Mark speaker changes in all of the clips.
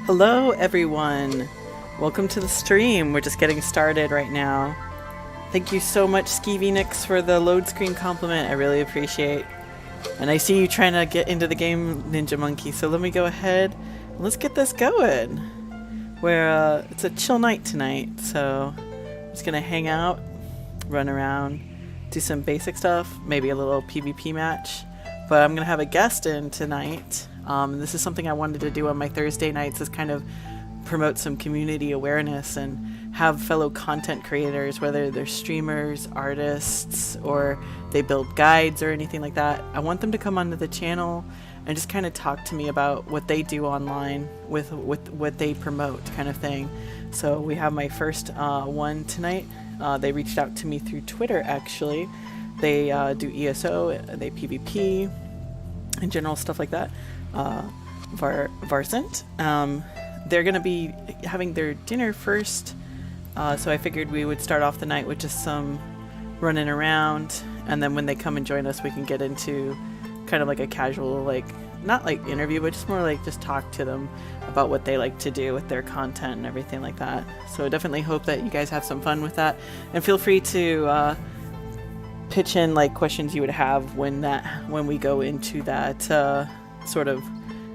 Speaker 1: Hello everyone! Welcome to the stream. We're just getting started right now. Thank you so much SkeevyNix for the load screen compliment. I really appreciate. And I see you trying to get into the game, Ninja Monkey, so let me go ahead and let's get this going. It's a chill night tonight, so I'm just gonna hang out, run around, do some basic stuff, maybe a little PvP match. But I'm gonna have a guest in tonight. This is something I wanted to do on my Thursday nights, is kind of promote some community awareness and have fellow content creators, whether they're streamers, artists, or they build guides or anything like that. I want them to come onto the channel and just kind of talk to me about what they do online with what they promote, kind of thing. So we have my first one tonight. They reached out to me through Twitter, actually. They do ESO, they PvP, and general stuff like that. Varxent. They're going to be having their dinner first, so I figured we would start off the night with just some running around, and then when they come and join us, we can get into kind of like a casual, like, not like interview, but just more like just talk to them about what they like to do with their content and everything like that. So I definitely hope that you guys have some fun with that, and feel free to pitch in like questions you would have when we go into that sort of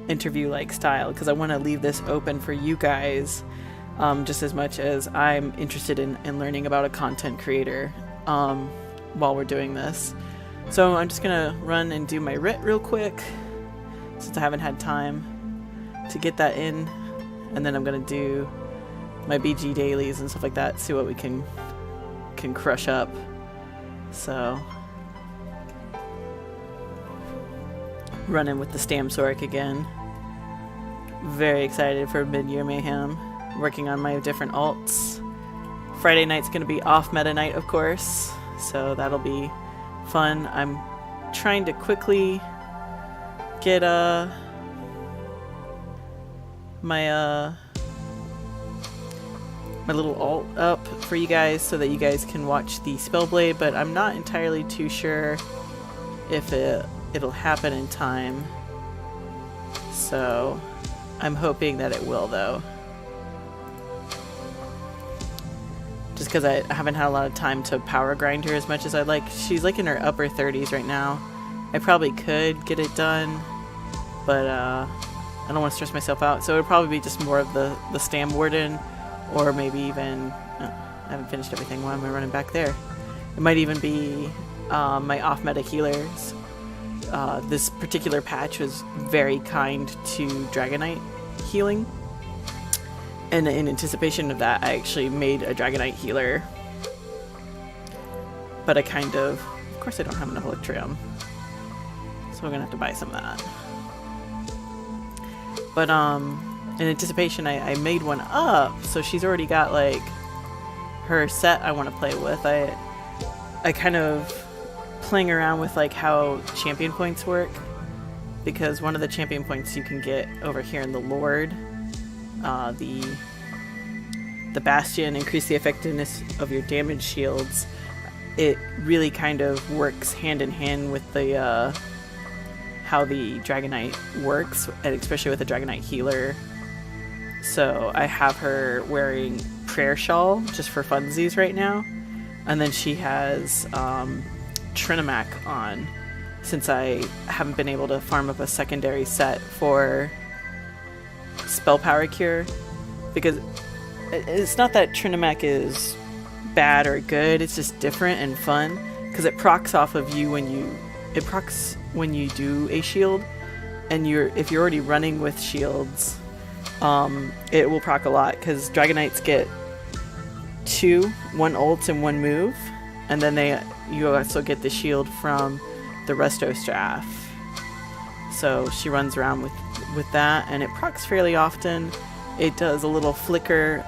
Speaker 1: interview like style, because I want to leave this open for you guys just as much as I'm interested in learning about a content creator while we're doing this. So I'm just gonna run and do my writ real quick since I haven't had time to get that in, and then I'm gonna do my BG dailies and stuff like that, see what we can crush up. So running with the Stamsork again. Very excited for Mid-Year Mayhem. Working on my different alts. Friday night's going to be off meta night, of course, so that'll be fun. I'm trying to quickly get my little alt up for you guys so that you guys can watch the Spellblade, but I'm not entirely too sure if it'll happen in time. So I'm hoping that it will, though. Just because I haven't had a lot of time to power grind her as much as I'd like. She's like in her upper 30s right now. I probably could get it done, but I don't want to stress myself out. So it would probably be just more of the Stam Warden, or maybe even... I haven't finished everything. Why am I running back there? It might even be my off-meta healers. This particular patch was very kind to Dragonite healing, and in anticipation of that I actually made a Dragonite healer, but I of course I don't have enough Electrium, so I'm gonna have to buy some of that. But in anticipation I made one up, so she's already got like her set I want to play with. I kind of playing around with like how champion points work, because one of the champion points you can get over here in the Lord, the Bastion, increase the effectiveness of your damage shields. It really kind of works hand in hand with the how the Dragonite works, and especially with the Dragonite healer. So I have her wearing Prayer Shawl just for funsies right now, and then she has Trinimac on, since I haven't been able to farm up a secondary set for Spell Power Cure, because it's not that Trinimac is bad or good, it's just different and fun, because it procs off of you when you do a shield, and if you're already running with shields, it will proc a lot, because Dragonites get one ult and one move, and then you also get the shield from the Resto Staff. So she runs around with that, and it procs fairly often. It does a little flicker,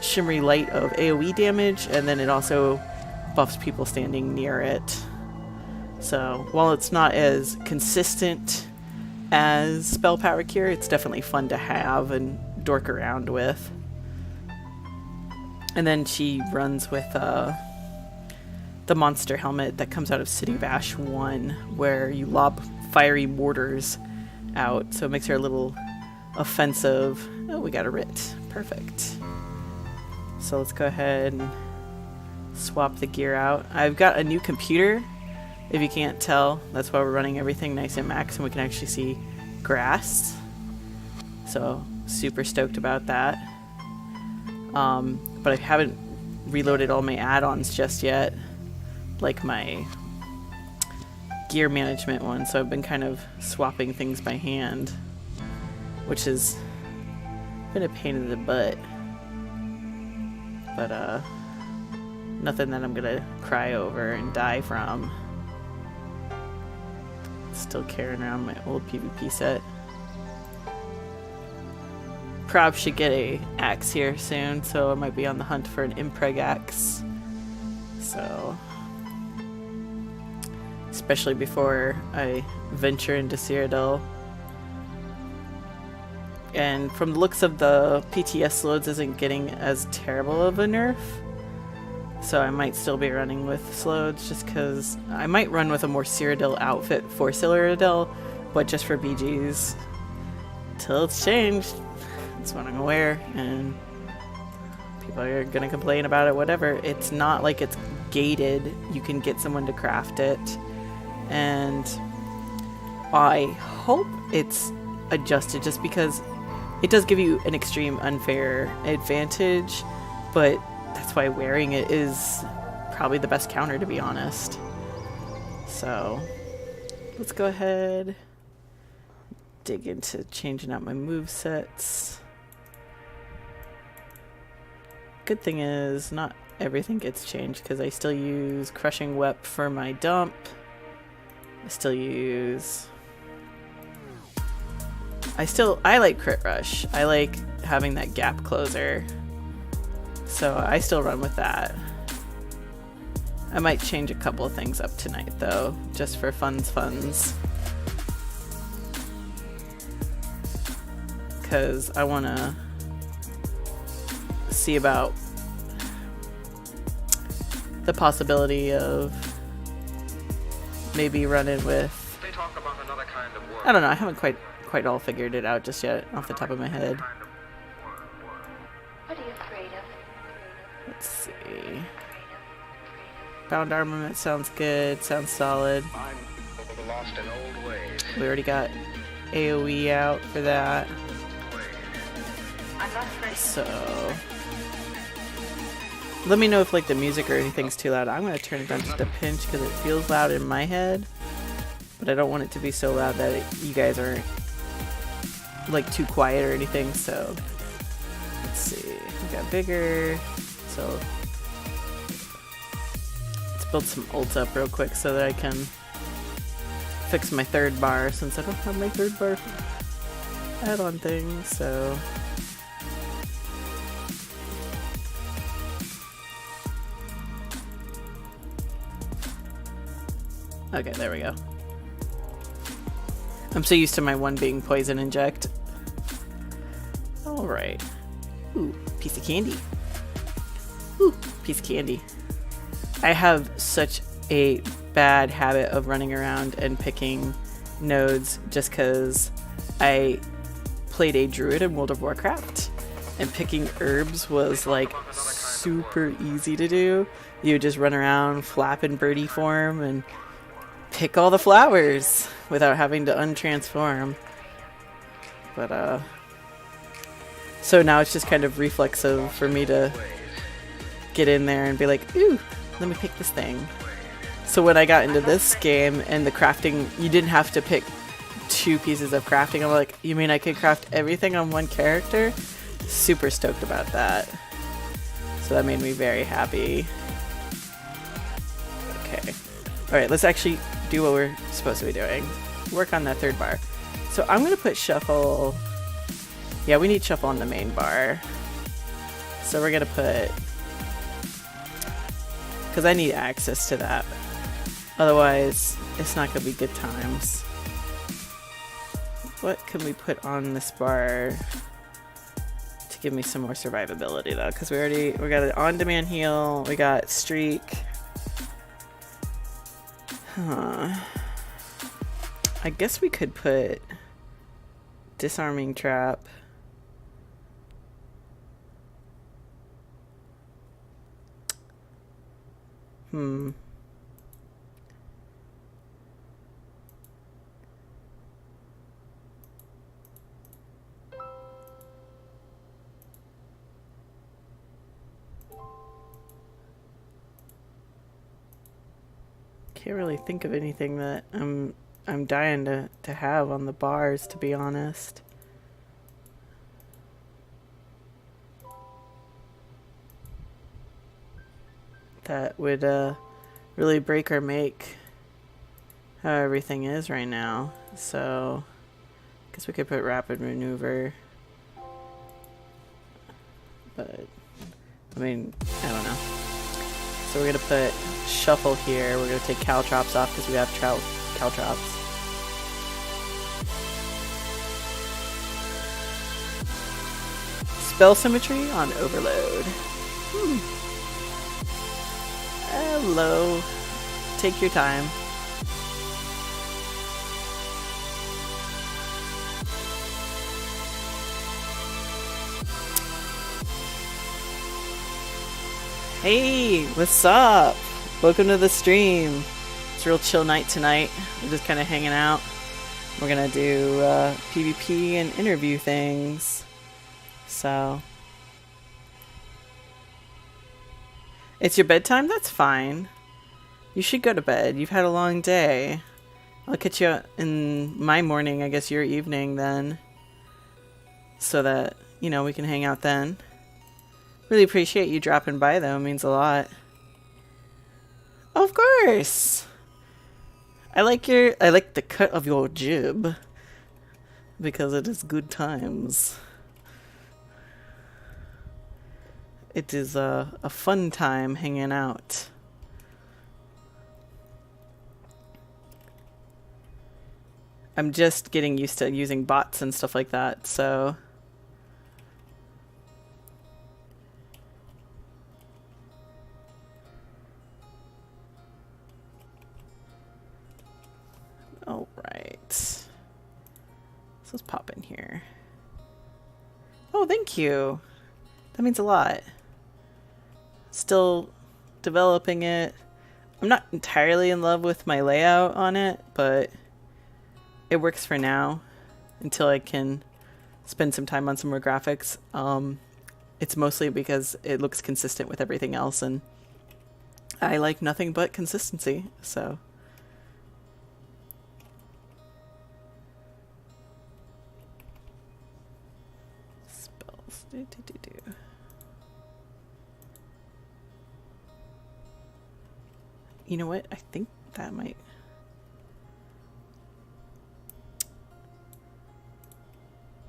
Speaker 1: shimmery light of AoE damage, and then it also buffs people standing near it. So while it's not as consistent as Spell Power Cure, it's definitely fun to have and dork around with. And then she runs with the monster helmet that comes out of City Bash 1, where you lob fiery mortars out, so it makes her a little offensive Oh, we got a writ. Perfect. So let's go ahead and swap the gear out. I've got a new computer. If you can't tell, that's why we're running everything nice and max and we can actually see grass. So super stoked about that. But I haven't reloaded all my add-ons just yet, like my gear management one, so I've been kind of swapping things by hand, which has been a pain in the butt. But nothing that I'm gonna cry over and die from. Still carrying around my old PvP set. Prob should get a axe here soon, so I might be on the hunt for an impreg axe. So, especially before I venture into Cyrodiil. And from the looks of the PTS loads isn't getting as terrible of a nerf. So I might still be running with slows just because I might run with a more Cyrodiil outfit for Cyrodiil, but just for BGs. Till it's changed. That's what I'm gonna wear, and people are gonna complain about it, whatever. It's not like it's gated. You can get someone to craft it. And I hope it's adjusted just because it does give you an extreme unfair advantage, but that's why wearing it is probably the best counter, to be honest. So let's go ahead, dig into changing out my movesets. Good thing is not everything gets changed because I still use Crushing Wep for my dump. I like Crit Rush. I like having that gap closer. So I still run with that. I might change a couple of things up tonight though, just for funs. Cause I wanna see about the possibility of maybe running with, I don't know, I haven't quite all figured it out just yet off the top of my head.
Speaker 2: What are you afraid of?
Speaker 1: Let's see. Bound armament sounds good, sounds solid. We already got AoE out for that. So let me know if like the music or anything's too loud. I'm gonna turn it down just a pinch because it feels loud in my head, but I don't want it to be so loud that you guys aren't like too quiet or anything. So let's see, we got bigger, so let's build some ult up real quick so that I can fix my third bar since I don't have my third bar add-on thing. So okay, there we go. I'm so used to my one being poison inject. Alright. Ooh, piece of candy. Ooh, piece of candy. I have such a bad habit of running around and picking nodes just because I played a druid in World of Warcraft and picking herbs was like super easy to do. You would just run around, flap in birdie form, and pick all the flowers without having to untransform. But so now it's just kind of reflexive for me to get in there and be like, ooh, let me pick this thing. So when I got into this game and the crafting, you didn't have to pick 2 pieces of crafting. I'm like, you mean I could craft everything on one character? Super stoked about that. So that made me very happy. Okay. Alright, let's actually do what we're supposed to be doing. Work on that third bar. So I'm gonna put shuffle. Yeah, we need shuffle on the main bar. So we're gonna put, because I need access to that. Otherwise, it's not gonna be good times. What can we put on this bar to give me some more survivability though? Because we got an on-demand heal, we got streak. Huh. I guess we could put disarming trap Can't really think of anything that I'm dying to have on the bars, to be honest. That would really break or make how everything is right now. So I guess we could put rapid maneuver. But I mean, I don't know. So we're gonna put shuffle here. We're gonna take caltrops off because we have caltrops. Spell symmetry on overload. Hello. Take your time. Hey, what's up? Welcome to the stream. It's a real chill night tonight. We're just kind of hanging out. We're gonna do PvP and interview things. So it's your bedtime? That's fine. You should go to bed. You've had a long day. I'll catch you in my morning, I guess your evening then. So that, you know, we can hang out then. Really appreciate you dropping by though, it means a lot. Of course! I like the cut of your jib. Because it is good times. It is a fun time hanging out. I'm just getting used to using bots and stuff like that, so... Alright. So let's pop in here. Oh, thank you! That means a lot. Still developing it. I'm not entirely in love with my layout on it, but it works for now until I can spend some time on some more graphics. It's mostly because it looks consistent with everything else, and I like nothing but consistency, so... Spells. You know what? I think that might...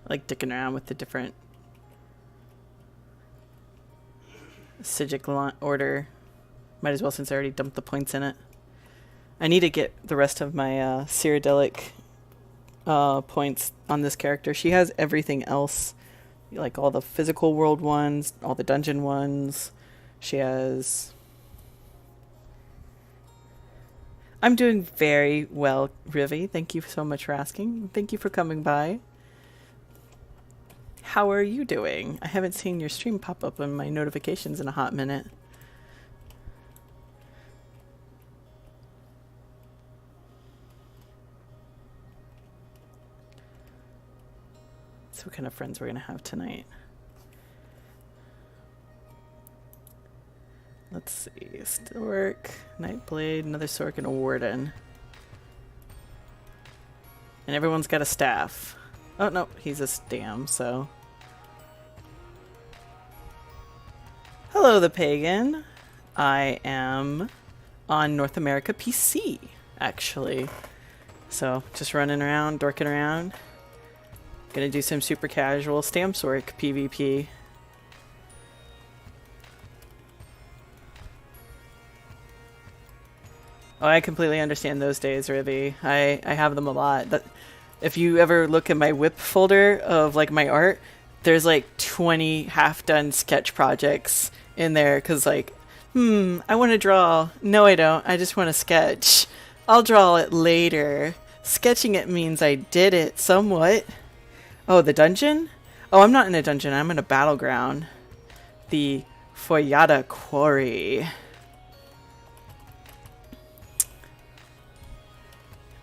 Speaker 1: I like dicking around with the different Sigic order. Might as well, since I already dumped the points in it. I need to get the rest of my Cyrodiilic points on this character. She has everything else. Like all the physical world ones, all the dungeon ones. She has... I'm doing very well, Rivi. Thank you so much for asking. Thank you for coming by. How are you doing? I haven't seen your stream pop up on my notifications in a hot minute. So what kind of friends we're gonna have tonight? Let's see. Steelwork, Nightblade, another Sork, and a Warden. And everyone's got a staff. Oh no, he's a stam, so... Hello, the Pagan. I am on North America PC, actually. So, just running around, dorking around. Gonna do some super casual Stamsork PvP. Oh, I completely understand those days, Rivi. I have them a lot. If you ever look at my whip folder of like my art, there's like 20 half-done sketch projects in there because like, I want to draw. No, I don't. I just want to sketch. I'll draw it later. Sketching it means I did it somewhat. Oh, the dungeon? Oh, I'm not in a dungeon. I'm in a battleground. The Foyada Quarry.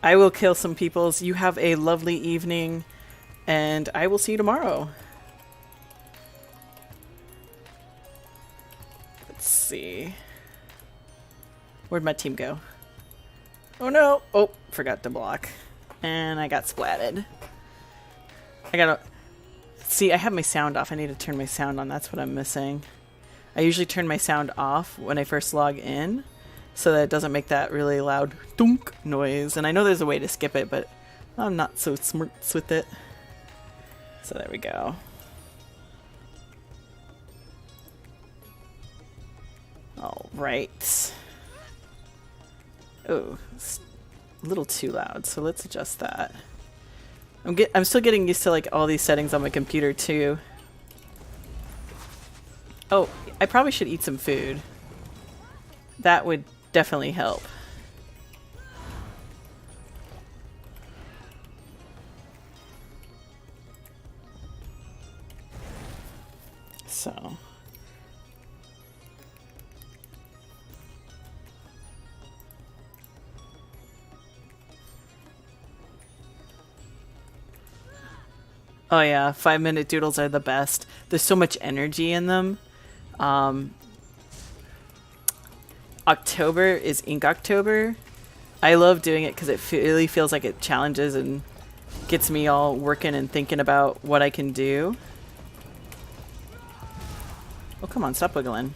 Speaker 1: I will kill some peoples. You have a lovely evening, and I will see you tomorrow. Let's see. Where'd my team go? Oh no! Oh, forgot to block. And I got splatted. I gotta... See, I have my sound off. I need to turn my sound on. That's what I'm missing. I usually turn my sound off when I first log in, so that it doesn't make that really loud thunk noise. And I know there's a way to skip it, but I'm not so smart with it. So there we go. All right. Oh, it's a little too loud, so let's adjust that. I'm still getting used to like all these settings on my computer too. Oh, I probably should eat some food. That would definitely help. So. Oh yeah, 5-minute doodles are the best. There's so much energy in them. October is Ink October. I love doing it because it really feels like it challenges and gets me all working and thinking about what I can do. Oh, come on, stop wiggling.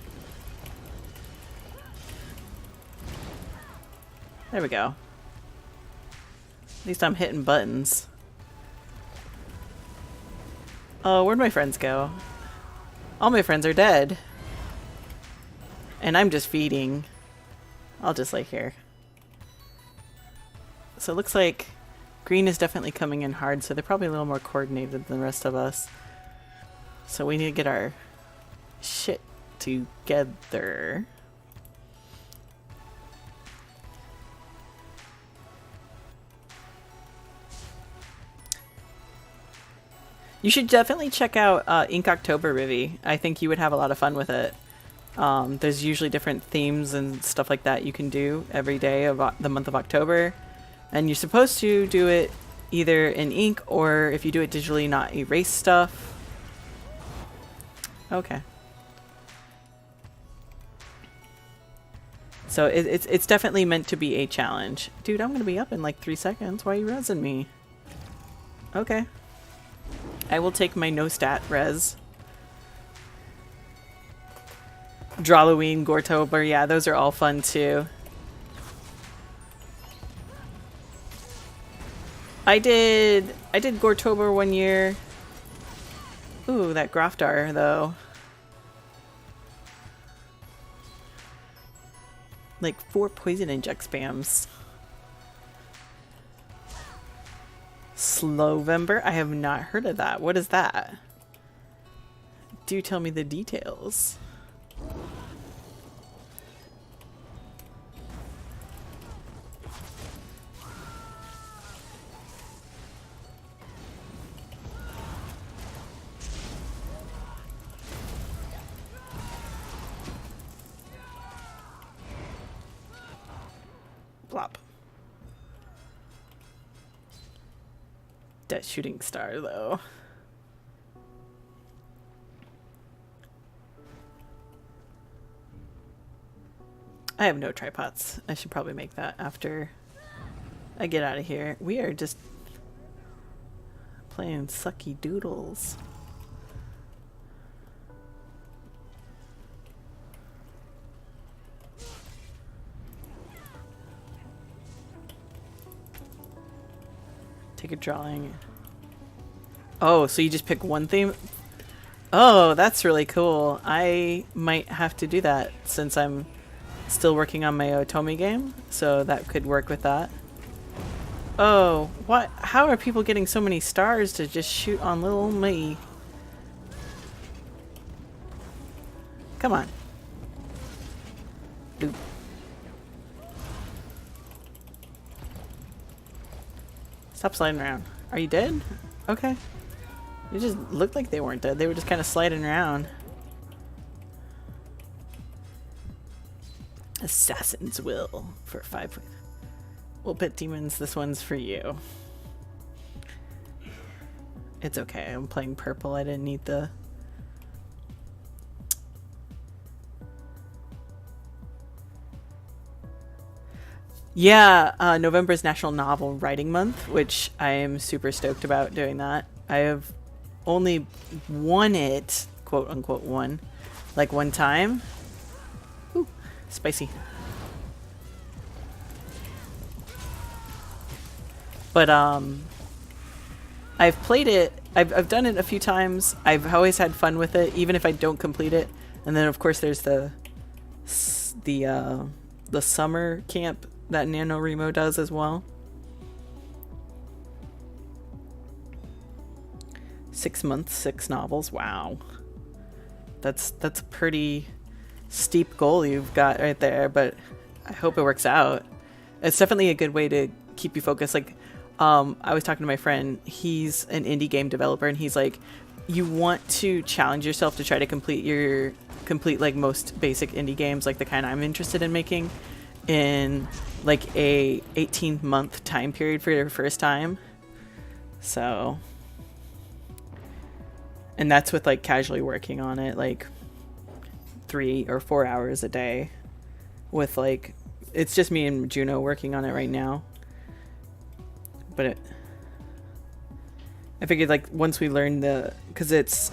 Speaker 1: There we go. At least I'm hitting buttons. Oh, where'd my friends go? All my friends are dead. And I'm just feeding. I'll just lay here. So it looks like green is definitely coming in hard, so they're probably a little more coordinated than the rest of us. So we need to get our shit together. You should definitely check out Ink October, Rivi. I think you would have a lot of fun with it. There's usually different themes and stuff like that you can do every day of the month of October. And you're supposed to do it either in ink or if you do it digitally, not erase stuff. Okay. So it's definitely meant to be a challenge. Dude, I'm going to be up in like 3 seconds. Why are you rezzing me? Okay. I will take my no stat res. Drawloween, Gortober, yeah, those are all fun too. I did Gortober 1 year. Ooh, that Graftar though. Like 4 poison inject spams. Slowvember? I have not heard of that. What is that? Do tell me the details. Blop. That shooting star though. I have no tripods. I should probably make that after I get out of here. We are just playing sucky doodles. Take a drawing. Oh, so you just pick one theme? Oh, that's really cool. I might have to do that since I'm still working on my Otomi game, so that could work with that. Oh, what? How are people getting so many stars to just shoot on little me? Come on. Doop. Stop sliding around. Are you dead? Okay. It just looked like they weren't dead. They were just kind of sliding around. Assassin's Will for 5. Well, Pit Demons, this one's for you. It's okay. I'm playing purple. I didn't need the... Yeah, November is National Novel Writing Month, which I am super stoked about doing that. I have only won it, quote unquote won, like one time. Ooh, spicy. But I've played it. I've done it a few times. I've always had fun with it, even if I don't complete it. And then of course there's the summer camp that NaNoWriMo does as well. 6 months, 6 novels. Wow, that's a pretty steep goal you've got right there. But I hope it works out. It's definitely a good way to keep you focused. Like, I was talking to my friend. He's an indie game developer, and he's like, you want to challenge yourself to try to complete like most basic indie games, like the kind I'm interested in making, in like a 18-month time period for your first time. So, and that's with like casually working on it, like 3 or 4 hours a day, with like, it's just me and Juno working on it right now. But I figured like once we learn because it's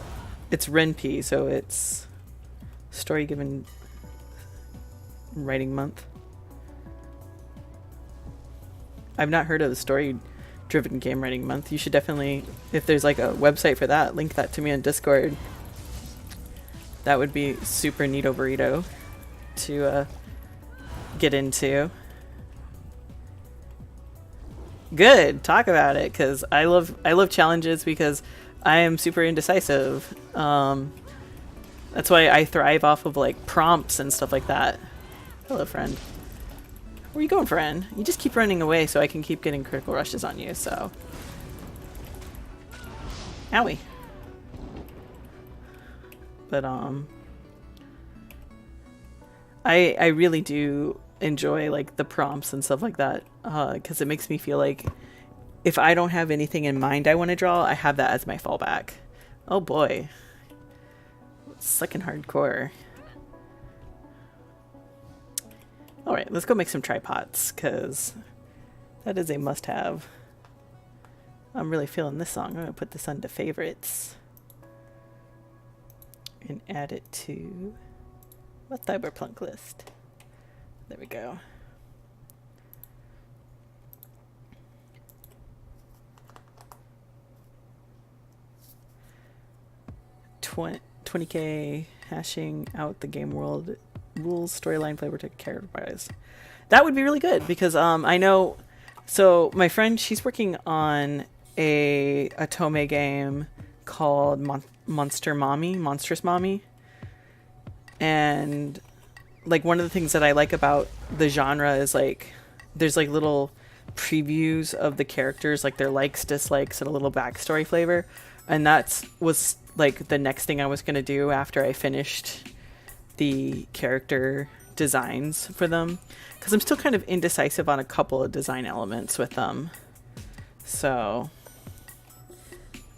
Speaker 1: RenP, so it's story given writing month. I've not heard of the story driven game writing month. You should definitely, if there's like a website for that, link that to me on Discord. That would be super neato burrito to get into. Good, talk about it, because I love challenges, because I am super indecisive. That's why I thrive off of like prompts and stuff like that. Hello, friend. Where are you going, friend? You just keep running away so I can keep getting critical rushes on you, so. Owie. But I really do enjoy like the prompts and stuff like that, because it makes me feel like if I don't have anything in mind I want to draw, I have that as my fallback. Oh boy, sucking hardcore. All right, let's go make some tripods, because that is a must-have. I'm really feeling this song. I'm gonna put this onto favorites and add it to my Cyberpunk list. There we go. 20K hashing out the game world rules, storyline, flavor to character-wise. That would be really good, because I know. So my friend, she's working on a Otome game called Monstrous Mommy, and like one of the things that I like about the genre is like there's like little previews of the characters, like their likes, dislikes, and a little backstory flavor. And that was like the next thing I was going to do after I finished the character designs for them, because I'm still kind of indecisive on a couple of design elements with them. So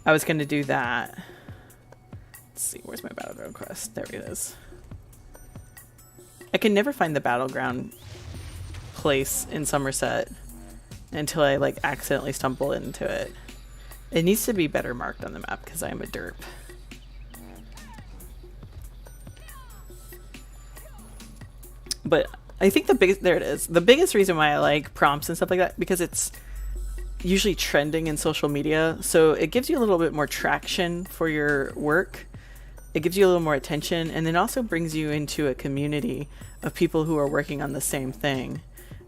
Speaker 1: I was going to do that. Let's see, where's my battleground quest? There it is. I can never find the battleground place in Somerset until I like accidentally stumble into it. It needs to be better marked on the map, because I am a derp. But I think there it is. The biggest reason why I like prompts and stuff like that, because it's usually trending in social media. So it gives you a little bit more traction for your work. It gives you a little more attention, and then also brings you into a community of people who are working on the same thing.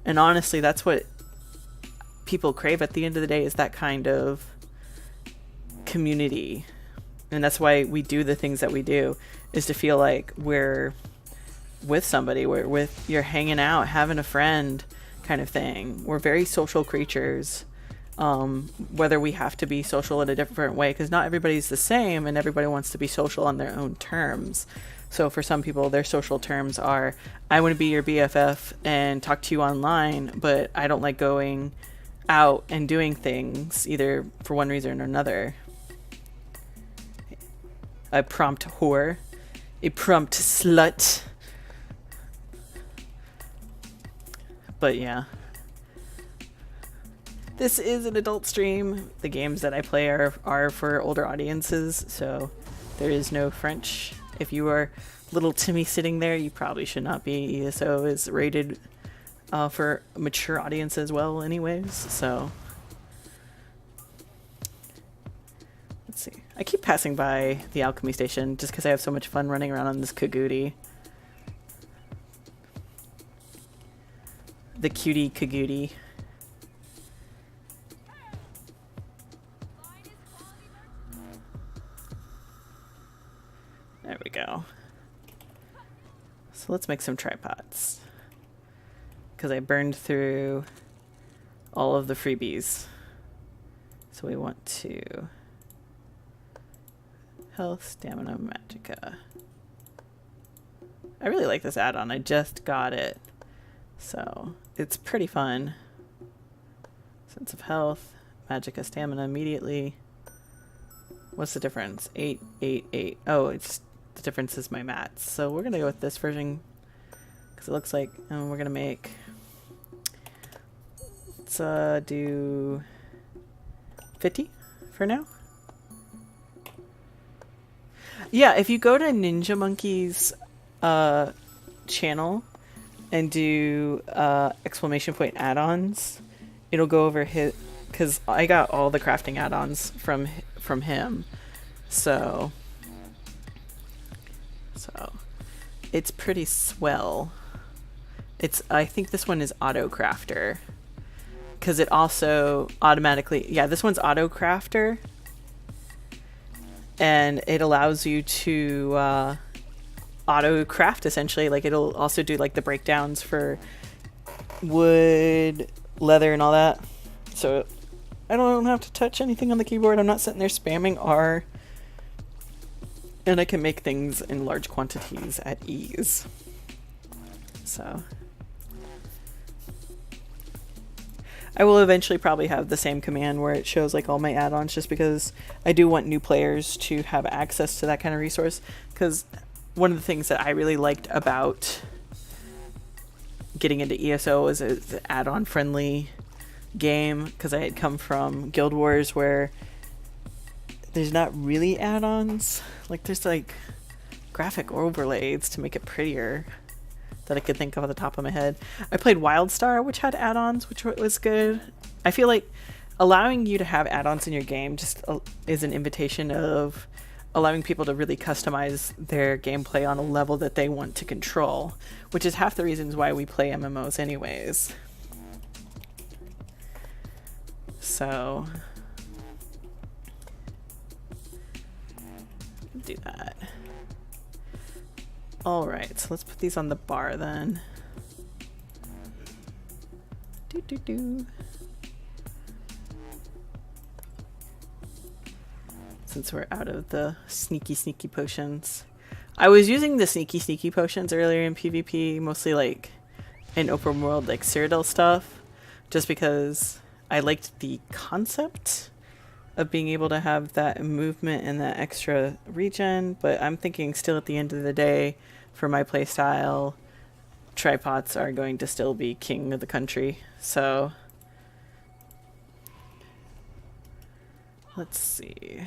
Speaker 1: And honestly, that's what people crave at the end of the day, is that kind of community. And that's why we do the things that we do, is to feel like we're with somebody, you're hanging out, having a friend kind of thing. We're very social creatures, whether we have to be social in a different way, because not everybody's the same and everybody wants to be social on their own terms. So for some people, their social terms are, I want to be your BFF and talk to you online, but I don't like going out and doing things, either for one reason or another. A prompt whore. A prompt slut. But yeah. This is an adult stream. The games that I play are for older audiences, so there is no French. If you are little Timmy sitting there, you probably should not be. ESO is rated for mature audience as well anyways, so. Let's see. I keep passing by the alchemy station just because I have so much fun running around on this Kagooty. The cutie Kagooty. There we go. So let's make some tripods. Because I burned through all of the freebies. So we want to... Health, stamina, magicka. I really like this add-on. I just got it. So it's pretty fun. Sense of health, magicka, stamina immediately. What's the difference? 8, 8, 8. Oh, it's... The difference is my mats. So we're gonna go with this version because it looks like we're gonna make, let's do 50 for now. Yeah, if you go to Ninja Monkey's channel and do exclamation point add-ons, it'll go over his, because I got all the crafting add-ons from him, so it's pretty swell. I think this one is Auto Crafter because it also automatically, yeah, this one's Auto Crafter, and it allows you to auto craft essentially. Like it'll also do like the breakdowns for wood, leather, and all that. So I don't have to touch anything on the keyboard. I'm not sitting there spamming R. And I can make things in large quantities at ease. So I will eventually probably have the same command where it shows like all my add-ons, just because I do want new players to have access to that kind of resource. Because one of the things that I really liked about getting into ESO was an add-on friendly game, because I had come from Guild Wars where there's not really add-ons. Like there's like graphic overlays to make it prettier that I could think of at the top of my head. I played WildStar, which had add-ons, which was good. I feel like allowing you to have add-ons in your game just is an invitation of allowing people to really customize their gameplay on a level that they want to control, which is half the reasons why we play MMOs anyways. So do that. Alright, so let's put these on the bar then. Since we're out of the sneaky potions. I was using the sneaky potions earlier in PvP, mostly like in open world like Cyrodiil stuff, just because I liked the concept of being able to have that movement and that extra regen, but I'm thinking still at the end of the day, for my playstyle, tripods are going to still be king of the country. So let's see.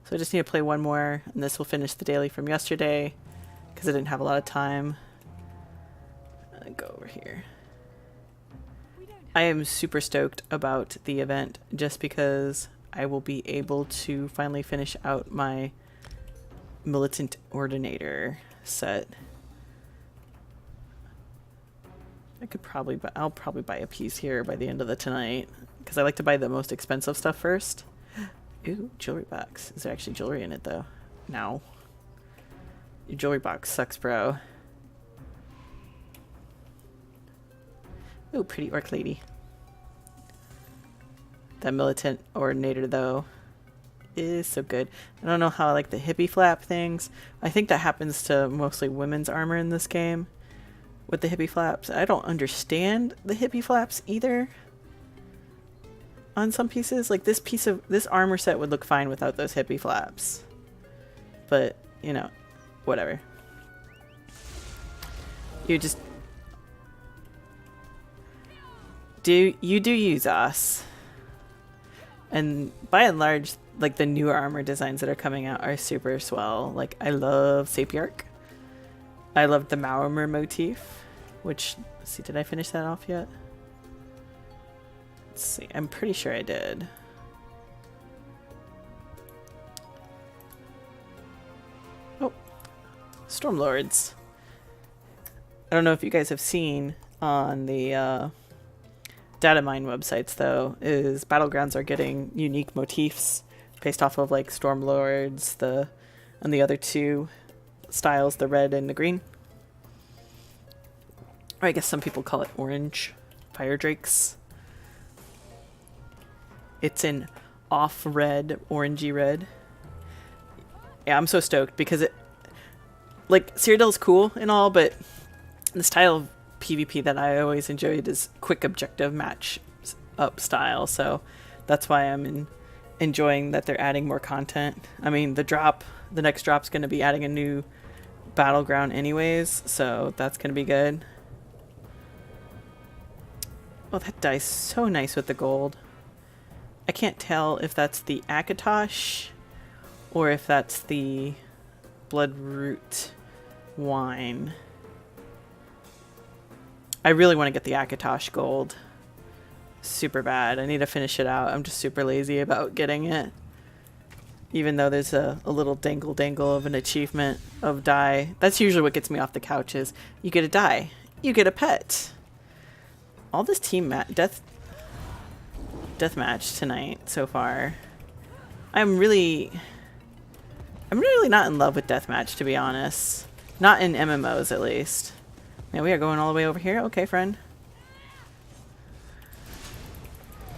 Speaker 1: So I just need to play one more, and this will finish the daily from yesterday, because I didn't have a lot of time. Go over here. I am super stoked about the event just because I will be able to finally finish out my Militant Ordinator set. I'll probably buy a piece here by the end of the tonight, because I like to buy the most expensive stuff first. Ooh, jewelry box. Is there actually jewelry in it though? No. Your jewelry box sucks, bro. Ooh, pretty orc lady. That Militant Ordinator though is so good. I don't know how I like the hippie flap things. I think that happens to mostly women's armor in this game with the hippie flaps. I don't understand the hippie flaps either on some pieces. Like this armor set would look fine without those hippie flaps. But, you know, whatever. You just do use us. And by and large, like the newer armor designs that are coming out are super swell. Like I love Sapiarch. I love the Maormer motif, which, let's see, did I finish that off yet? Let's see, I'm pretty sure I did. Oh, Stormlords. I don't know if you guys have seen on the data mine websites, though, is Battlegrounds are getting unique motifs based off of like Stormlords, and the other two styles, the red and the green. Or I guess some people call it orange. Fire Drakes. It's an off red, orangey red. Yeah, I'm so stoked because it, like, Citadel's cool and all, but the style of PvP that I always enjoyed is quick objective match up style, so that's why I'm enjoying that they're adding more content. I mean, the next drop's going to be adding a new battleground anyways, so that's going to be good. Oh, that die's so nice with the gold. I can't tell if that's the Akatosh or if that's the Bloodroot wine. I really want to get the Akatosh gold. Super bad. I need to finish it out. I'm just super lazy about getting it. Even though there's a little dangle of an achievement of die. That's usually what gets me off the couch is you get a die. You get a pet. All this team deathmatch tonight so far. I'm really not in love with deathmatch, to be honest. Not in MMOs, at least. Man, we are going all the way over here? Okay, friend.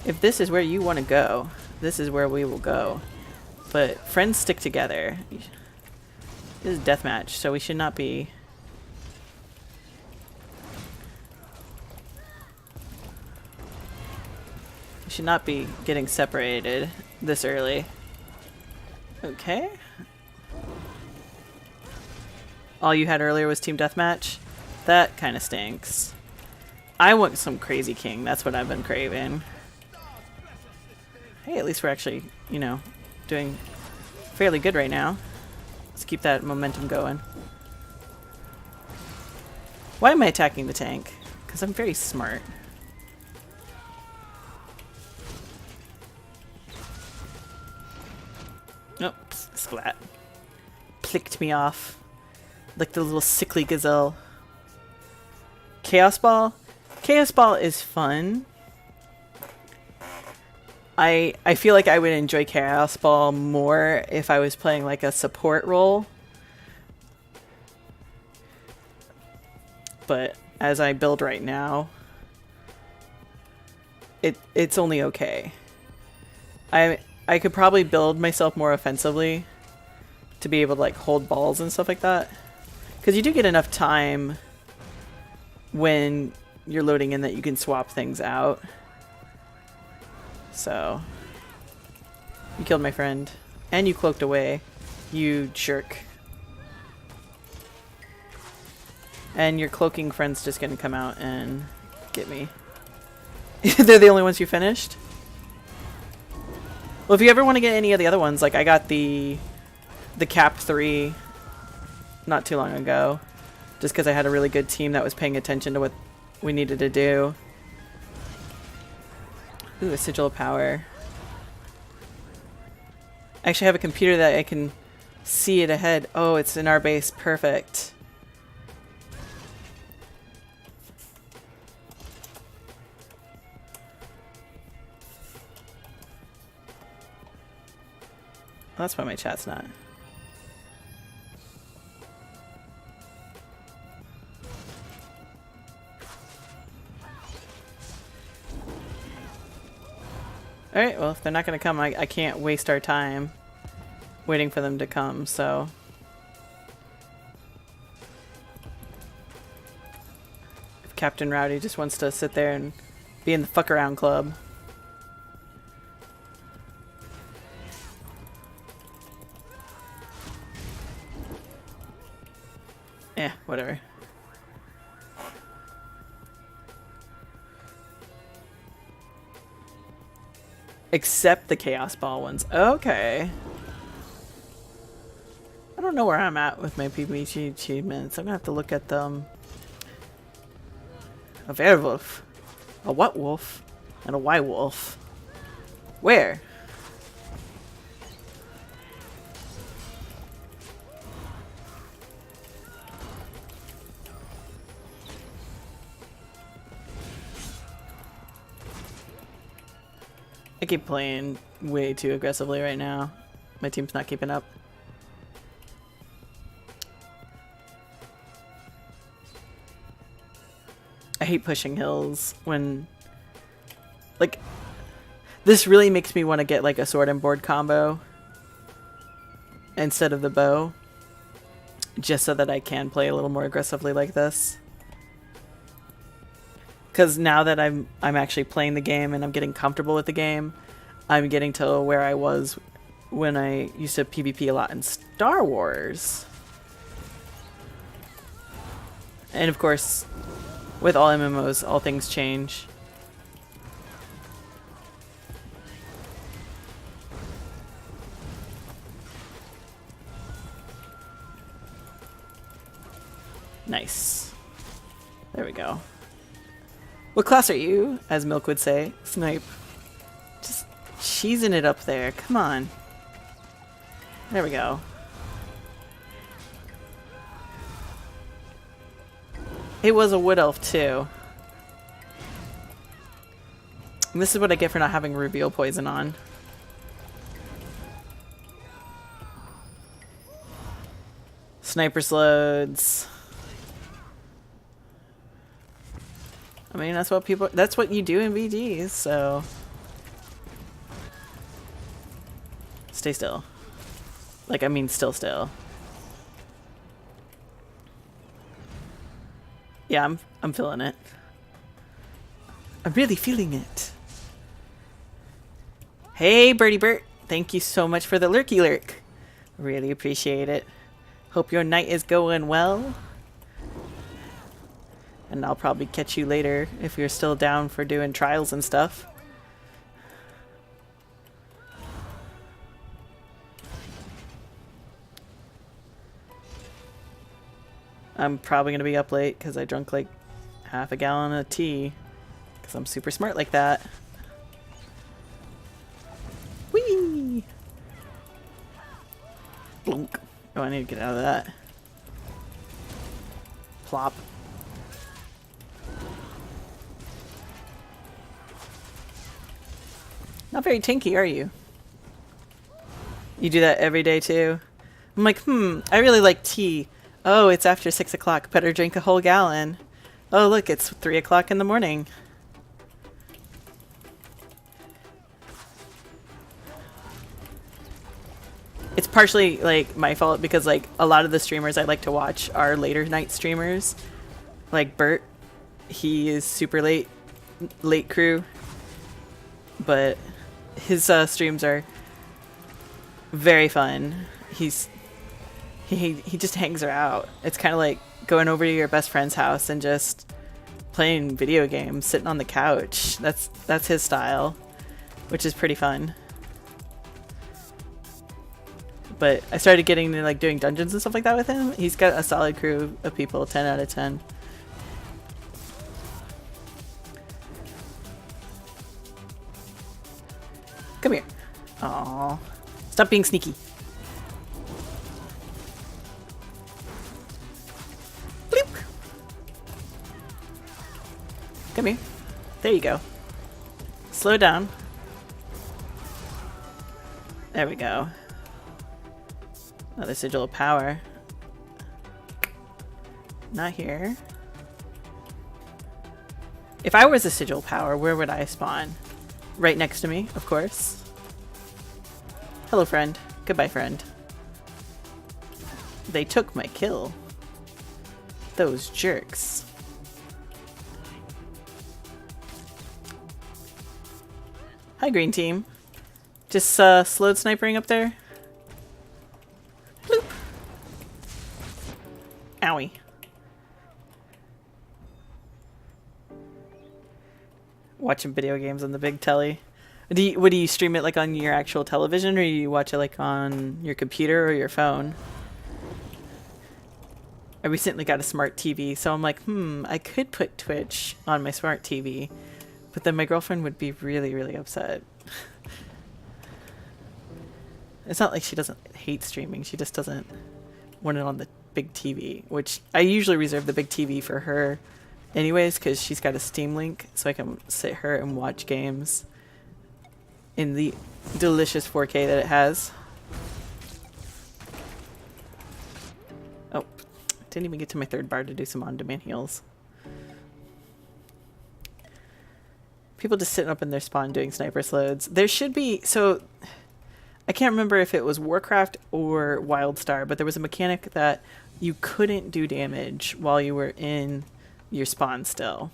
Speaker 1: If this is where you want to go, this is where we will go. But friends stick together. This is deathmatch, so we should not be... We should not be getting separated this early. Okay. All you had earlier was team deathmatch? That kind of stinks. I want some crazy king. That's what I've been craving. Hey, at least we're actually, you know, doing fairly good right now. Let's keep that momentum going. Why am I attacking the tank? Because I'm very smart. Nope, splat. Plicked me off. Like the little sickly gazelle. Chaos Ball? Chaos Ball is fun. I feel like I would enjoy Chaos Ball more if I was playing like a support role. But as I build right now, it's only okay. I could probably build myself more offensively to be able to like hold balls and stuff like that. Because you do get enough time when you're loading in that you can swap things out. So, you killed my friend. And you cloaked away. You jerk. And your cloaking friend's just gonna come out and get me. They're the only ones you finished? Well, if you ever want to get any of the other ones, like I got the Cap 3 not too long ago. Just because I had a really good team that was paying attention to what we needed to do. Ooh, a Sigil of Power. I actually have a computer that I can see it ahead. Oh, it's in our base. Perfect. Well, that's why my chat's not. Alright, well, if they're not going to come, I can't waste our time. waiting for them to come, so... If Captain Rowdy just wants to sit there and be in the fuck around club. Whatever. Except the Chaos Ball ones. Okay. I don't know where I'm at with my PvP achievements. I'm gonna have to look at them. A werewolf. A what wolf? And a why wolf. Where? I keep playing way too aggressively right now. My team's not keeping up. I hate pushing hills when... Like, this really makes me want to get like a sword and board combo instead of the bow. Just so that I can play a little more aggressively like this. Because now that I'm actually playing the game and I'm getting comfortable with the game, I'm getting to where I was when I used to PvP a lot in Star Wars. And of course, with all MMOs, all things change. Nice. There we go. What class are you? As Milk would say. Snipe. Just cheesing it up there. Come on. There we go. It was a wood elf too. And this is what I get for not having reveal poison on. Sniper's loads. I mean, that's what you do in VGs, so... Stay still. Like, I mean, still. Yeah, I'm feeling it. I'm really feeling it. Hey, Birdie Bert. Thank you so much for the lurky lurk. Really appreciate it. Hope your night is going well. And I'll probably catch you later if you're still down for doing trials and stuff. I'm probably going to be up late because I drank like half a gallon of tea. Because I'm super smart like that. Whee! Blunk. Oh, I need to get out of that. Plop. Not very tinky, are you? You do that every day too? I'm like, I really like tea. Oh, it's after 6 o'clock. Better drink a whole gallon. Oh, look, it's 3 o'clock in the morning. It's partially like my fault because like a lot of the streamers I like to watch are later night streamers. Like Bert, he is super late crew, but his streams are very fun. He just hangs out. It's kind of like going over to your best friend's house and just playing video games, sitting on the couch. That's his style, which is pretty fun. But I started getting into like doing dungeons and stuff like that with him. He's got a solid crew of people, 10 out of 10. Come here. Aww. Stop being sneaky. Bloop. Come here. There you go. Slow down. There we go. Another sigil of power. Not here. If I was a sigil of power, where would I spawn? Right next to me, of course. Hello, friend. Goodbye, friend. They took my kill. Those jerks. Hi, green team. Just slowed snipering up there. Bloop. Owie. Watching video games on the big telly. What do you stream it like on your actual television, or do you watch it like on your computer or your phone? I recently got a smart TV, so I'm like, I could put Twitch on my smart TV, but then my girlfriend would be really, really upset. It's not like she doesn't hate streaming, she just doesn't want it on the big TV, which I usually reserve the big TV for her anyways, because she's got a Steam Link, so I can sit her and watch games in the delicious 4K that it has. Oh, didn't even get to my third bar to do some on-demand heals. People just sitting up in their spawn doing sniper slows. There should be, so I can't remember if it was Warcraft or WildStar, but there was a mechanic that you couldn't do damage while you were in your spawn still.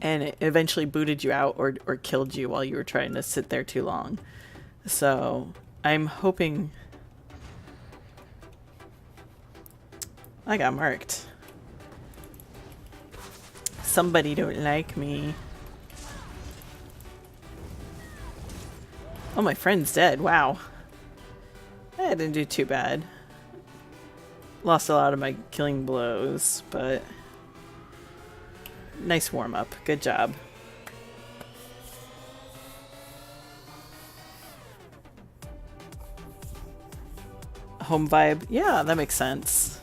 Speaker 1: And it eventually booted you out or killed you while you were trying to sit there too long. So I'm hoping... I got marked. Somebody don't like me. Oh, my friend's dead. Wow. I didn't do too bad. Lost a lot of my killing blows, but... nice warm-up. Good job. Home vibe. Yeah, that makes sense.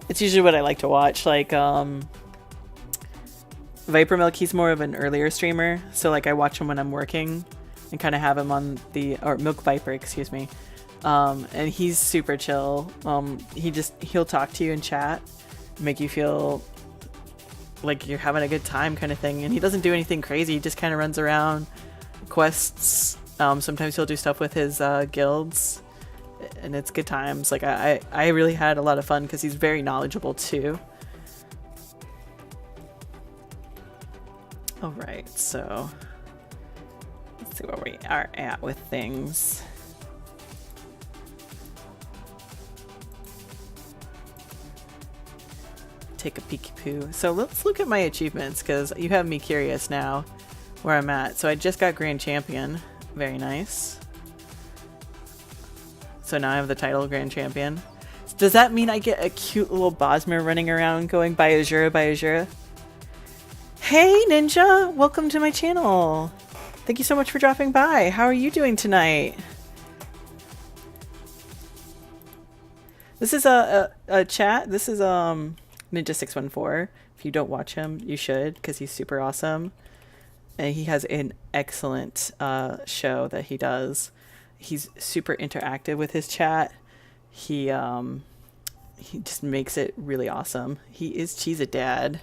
Speaker 1: It's usually what I like to watch. Like, Viper Milk, he's more of an earlier streamer. So, like, I watch him when I'm working and kind of have him on the... or Milk Viper, excuse me. And he's super chill. He'll talk to you in chat. Make you feel like you're having a good time kind of thing, and he doesn't do anything crazy. He just kind of runs around, quests. Sometimes he'll do stuff with his guilds, and it's good times. Like I really had a lot of fun because he's very knowledgeable too. All right, so let's see where we are at with things. Take a peeky poo. So let's look at my achievements, because you have me curious now where I'm at. So I just got Grand Champion. Very nice. So now I have the title Grand Champion. Does that mean I get a cute little Bosmer running around going by Azura by Azura? Hey Ninja! Welcome to my channel! Thank you so much for dropping by. How are you doing tonight? This is a chat. This is Ninja614. If you don't watch him, you should, because he's super awesome. And he has an excellent show that he does. He's super interactive with his chat. He just makes it really awesome. She's a dad.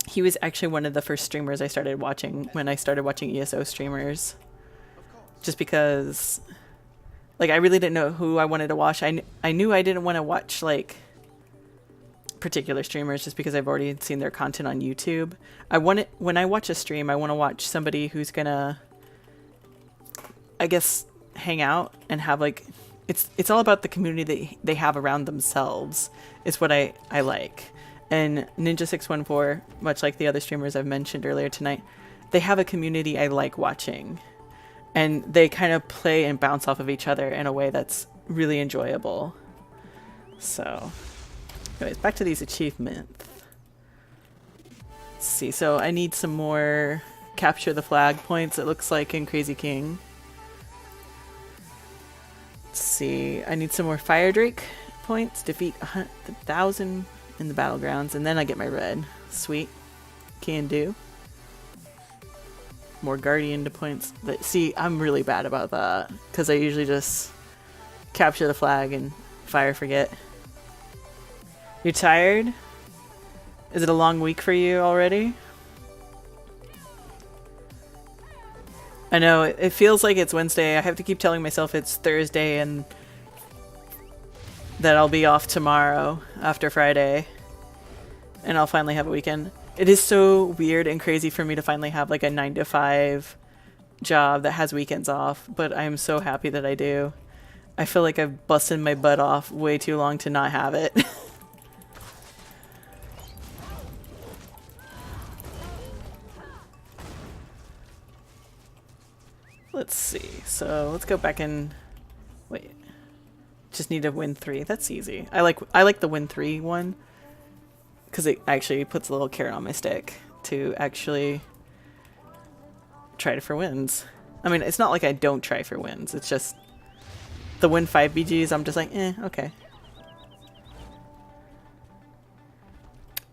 Speaker 1: He was actually one of the first streamers I started watching when I started watching ESO streamers. Just because... like, I really didn't know who I wanted to watch. I knew I didn't want to watch, like, particular streamers just because I've already seen their content on YouTube. When I watch a stream, I want to watch somebody who's gonna, I guess, hang out and have, like, it's all about the community that they have around themselves is what I like. And Ninja614, much like the other streamers I've mentioned earlier tonight, they have a community I like watching. And they kind of play and bounce off of each other in a way that's really enjoyable. So, anyways, back to these achievements. Let's see, so I need some more capture the flag points, it looks like, in Crazy King. Let's see, I need some more Fire Drake points, defeat 1,000 in the battlegrounds, and then I get my red. Sweet. Can do. More Guardian to points. But see, I'm really bad about that, because I usually just capture the flag and fire forget. You're tired? Is it a long week for you already? I know, it feels like it's Wednesday. I have to keep telling myself it's Thursday and that I'll be off tomorrow after Friday. And I'll finally have a weekend. It is so weird and crazy for me to finally have like a 9 to 5 job that has weekends off, but I am so happy that I do. I feel like I've busted my butt off way too long to not have it. Let's see. So let's go back and wait. Just need to win 3. That's easy. I like the win 3 one because it actually puts a little carrot on my stick to actually try for wins. I mean, it's not like I don't try for wins. It's just the win 5 BGs. I'm just like, okay.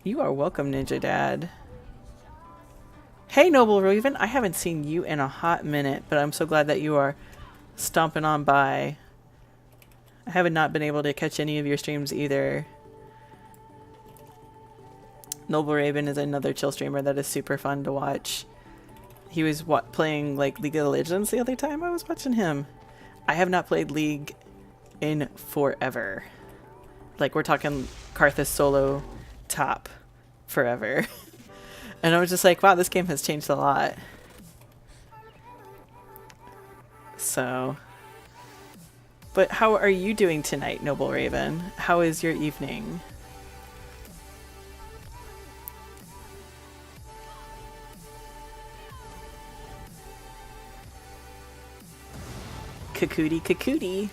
Speaker 1: You are welcome, Ninja Dad. Hey, Noble Raven. I haven't seen you in a hot minute, but I'm so glad that you are stomping on by. I haven't not been able to catch any of your streams either. Noble Raven is another chill streamer that is super fun to watch. He was playing like League of Legends the other time I was watching him. I have not played League in forever. Like we're talking Karthus solo top forever. And I was just like, wow, this game has changed a lot. So, but how are you doing tonight, Noble Raven? How is your evening? Kakooty kakooty.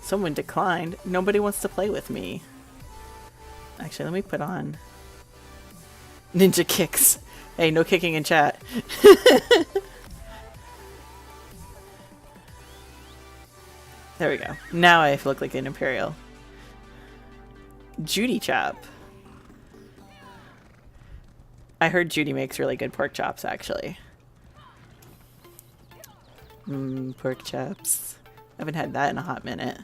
Speaker 1: Someone declined. Nobody wants to play with me. Actually, let me put on Ninja Kicks. Hey, no kicking in chat. There we go. Now I look like an Imperial. Judy chop. I heard Judy makes really good pork chops, actually. Pork chops. I haven't had that in a hot minute.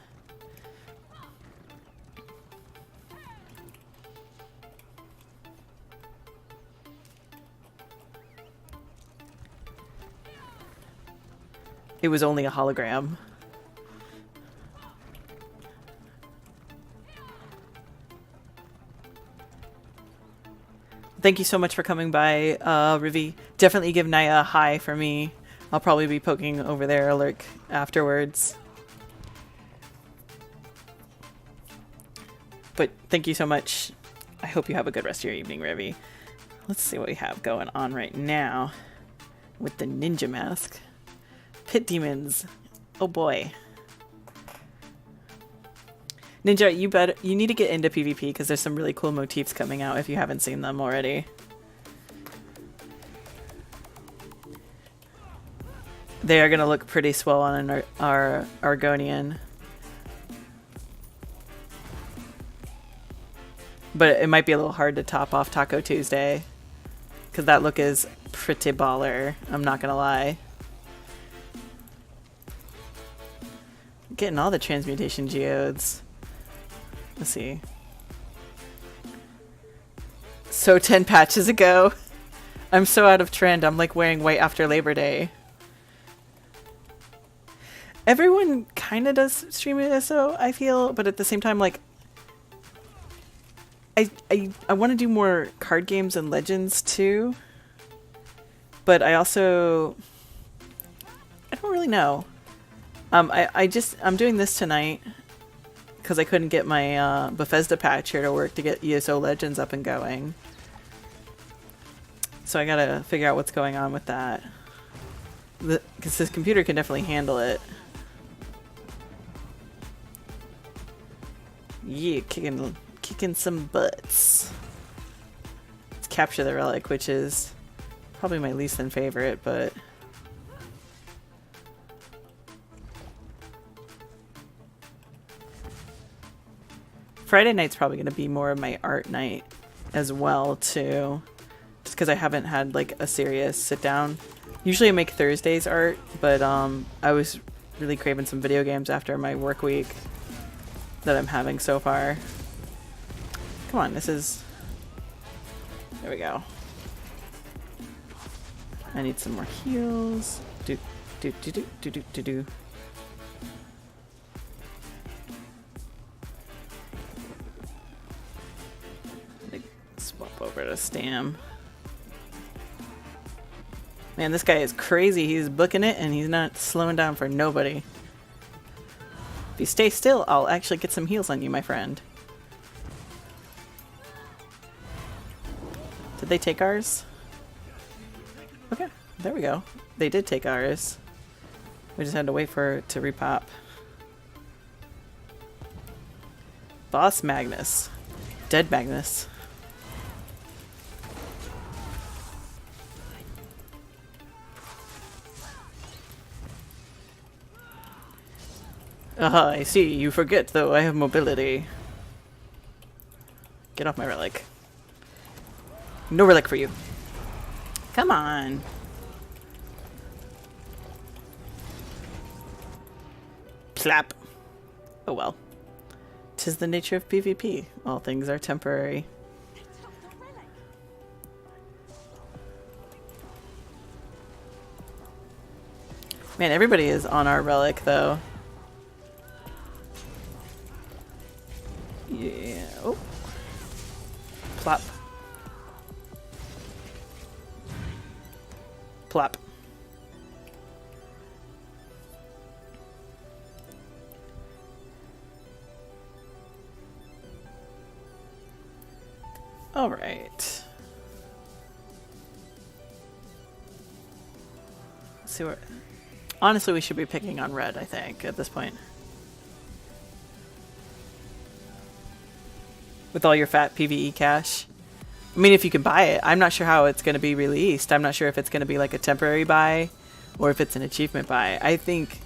Speaker 1: It was only a hologram. Thank you so much for coming by, Rivi. Definitely give Naya a hi for me. I'll probably be poking over there a lurk afterwards. But thank you so much. I hope you have a good rest of your evening, Rivi. Let's see what we have going on right now with the ninja mask. Pit demons. Oh boy. Ninja, you need to get into PvP because there's some really cool motifs coming out if you haven't seen them already. They are going to look pretty swell on our Argonian. But it might be a little hard to top off Taco Tuesday because that look is pretty baller. I'm not going to lie. Getting all the transmutation geodes. Let's see. So 10 patches ago. I'm so out of trend. I'm like wearing white after Labor Day. Everyone kind of does stream it so I feel, but at the same time, like I want to do more card games and Legends too. But I also I don't really know. I'm doing this tonight because I couldn't get my Bethesda patch here to work to get ESO Legends up and going. So I gotta figure out what's going on with that. Because this computer can definitely handle it. Yeah, kicking some butts. Let's capture the relic, which is probably my least than favorite, but Friday night's probably going to be more of my art night as well, too. Just because I haven't had, like, a serious sit-down. Usually I make Thursdays art, but I was really craving some video games after my work week that I'm having so far. Come on, this is... There we go. I need some more heals. Do do do do do do do do. Swap over to Stam. Man, this guy is crazy. He's booking it and he's not slowing down for nobody. If you stay still, I'll actually get some heals on you, my friend. Did they take ours? Okay, there we go. They did take ours. We just had to wait for it to repop. Boss Magnus. Dead Magnus. Ah, I see. You forget, though. I have mobility. Get off my relic. No relic for you. Come on. Plap. Oh well. 'Tis the nature of PvP. All things are temporary. Man, everybody is on our relic, though. Yeah. Oh. Plop. Plop. All right. Let's see what. Honestly, we should be picking on red, I think, at this point. With all your fat PvE cash. I mean, if you can buy it. I'm not sure how it's going to be released. I'm not sure if it's going to be like a temporary buy or if it's an achievement buy. I think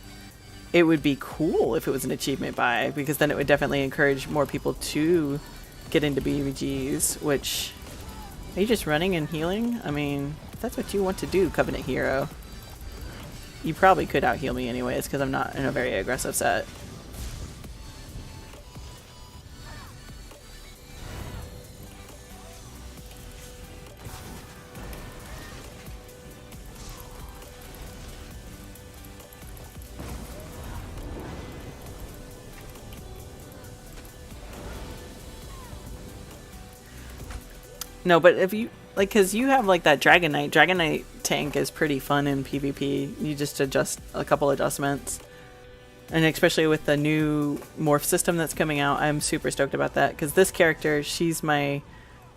Speaker 1: it would be cool if it was an achievement buy, because then it would definitely encourage more people to get into BVGs, which... Are you just running and healing? I mean, if that's what you want to do, Covenant Hero. You probably could out-heal me anyways, because I'm not in a very aggressive set. No, but if you, like, because you have, like, that Dragon Knight. Dragon Knight tank is pretty fun in PvP. You just adjust a couple adjustments. And especially with the new morph system that's coming out, I'm super stoked about that. Because this character, she's my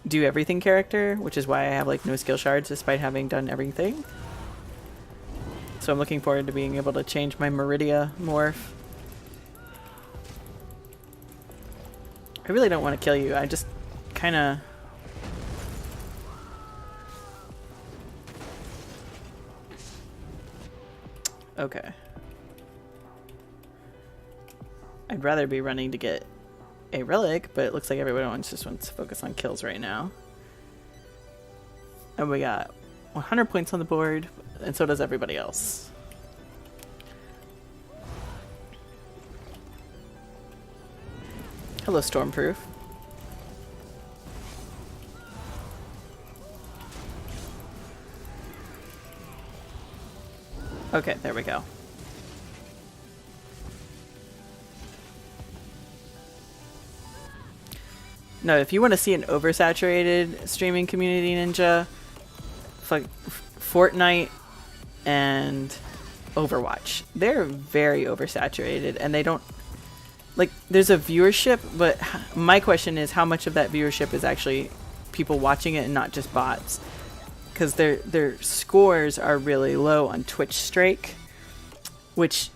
Speaker 1: do-everything character, which is why I have, like, no skill shards despite having done everything. So I'm looking forward to being able to change my Meridia morph. I really don't want to kill you. I just kind of... Okay. I'd rather be running to get a relic, but it looks like everyone just wants to focus on kills right now. And we got 100 points on the board, and so does everybody else. Hello, Stormproof. Okay, there we go. No, if you want to see an oversaturated streaming community, Ninja, Fortnite and Overwatch. They're very oversaturated, and they don't... Like, there's a viewership, but my question is how much of that viewership is actually people watching it and not just bots? Because their scores are really low on Twitch Strike, which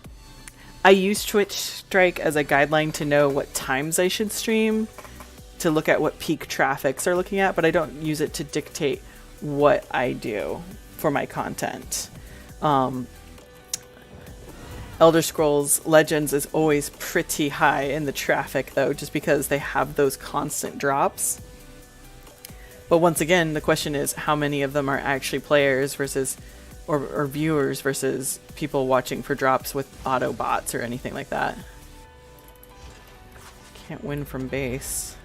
Speaker 1: I use Twitch Strike as a guideline to know what times I should stream, to look at what peak traffics are looking at, but I don't use it to dictate what I do for my content. Elder Scrolls Legends is always pretty high in the traffic, though, just because they have those constant drops. But once again, the question is how many of them are actually players versus, or viewers versus people watching for drops with auto bots or anything like that. Can't win from base.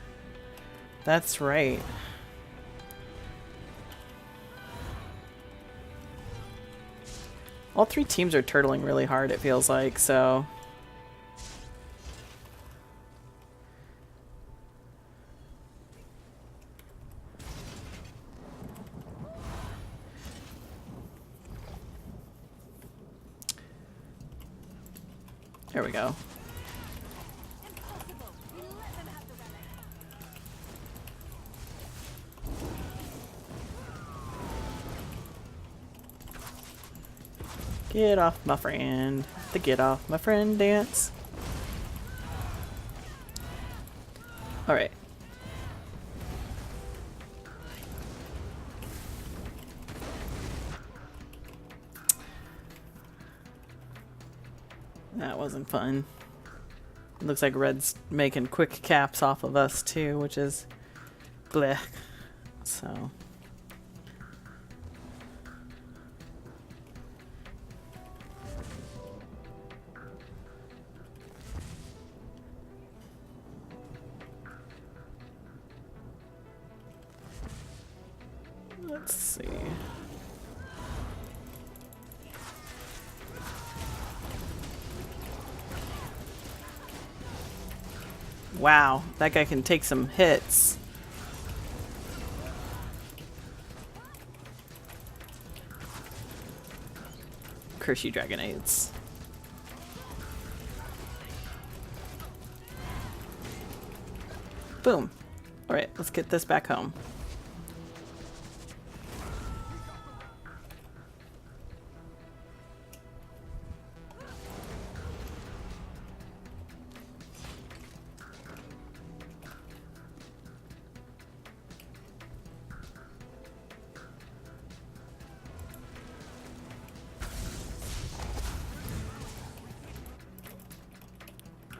Speaker 1: That's right. All three teams are turtling really hard, it feels like, so... There we go. Get off my friend. The get off my friend dance. Alright. That wasn't fun. It looks like Red's making quick caps off of us too, which is bleh. So... Let's see. Wow, that guy can take some hits. Curse you, Dragonades. Boom. Alright, let's get this back home.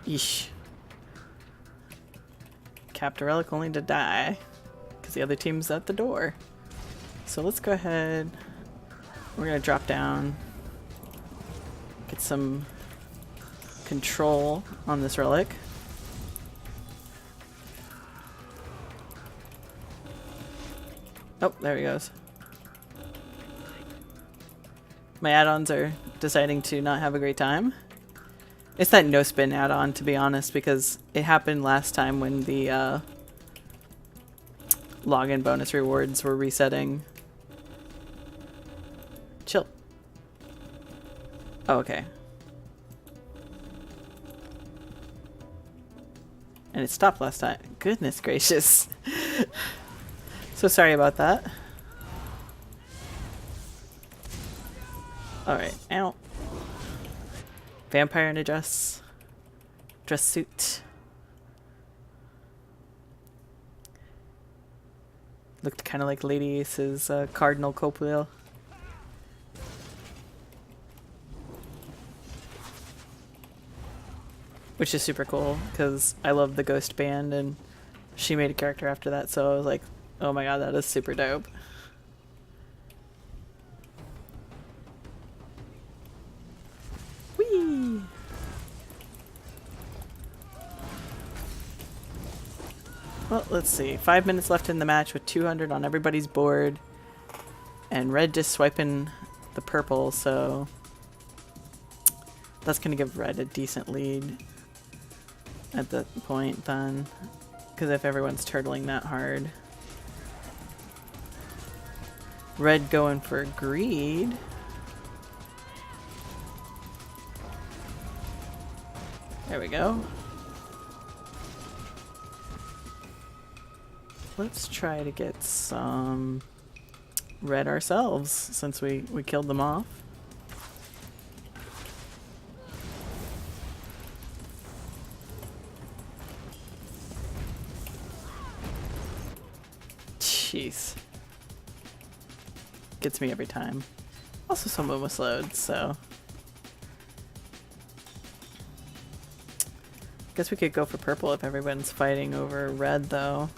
Speaker 1: Yeesh. Capped a relic only to die because the other team's at the door. So let's go ahead. We're gonna drop down, get some control on this relic. Oh, there he goes. My add-ons are deciding to not have a great time. It's that no spin add-on, to be honest, because it happened last time when the login bonus rewards were resetting. Chill. Oh, okay. And it stopped last time. Goodness gracious. So sorry about that. Alright, ow. Vampire in a dress suit. Looked kind of like Lady Ace's Cardinal Copwheel. Which is super cool, because I love the Ghost Band, and she made a character after that, so I was like, oh my god, that is super dope. Whee! Well, let's see. 5 minutes left in the match with 200 on everybody's board. And Red just swiping the purple, so that's going to give Red a decent lead at that point then. Because if everyone's turtling that hard. Red going for greed. There we go. Let's try to get some red ourselves since we killed them off. Jeez. Gets me every time. Also some almost loads, so. Guess we could go for purple if everyone's fighting over red though.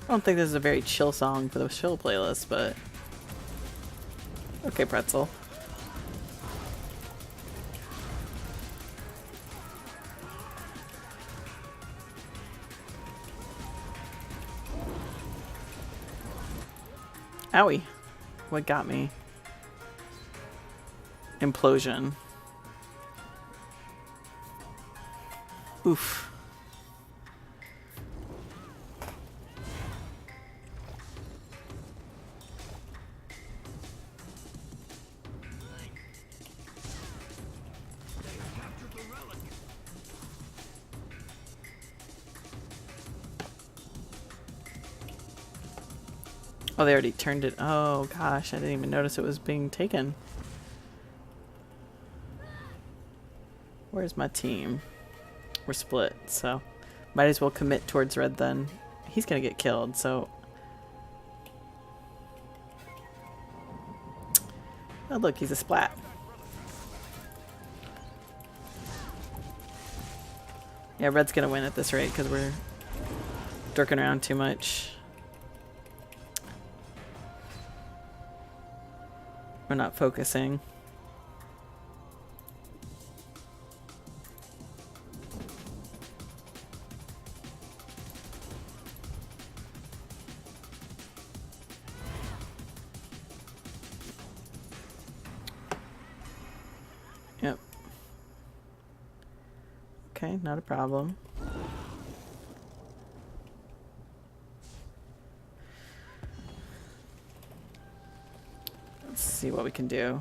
Speaker 1: I don't think this is a very chill song for the chill playlist, but okay, pretzel. Owie. What got me? Implosion. Oof. Oh, they already turned it. Oh, gosh. I didn't even notice it was being taken. Where's my team? We're split, so might as well commit towards red then. He's gonna get killed, so... Oh, look, he's a splat. Yeah, red's gonna win at this rate because we're dorking around too much. We're not focusing. Yep. Okay, not a problem. Let's see what we can do.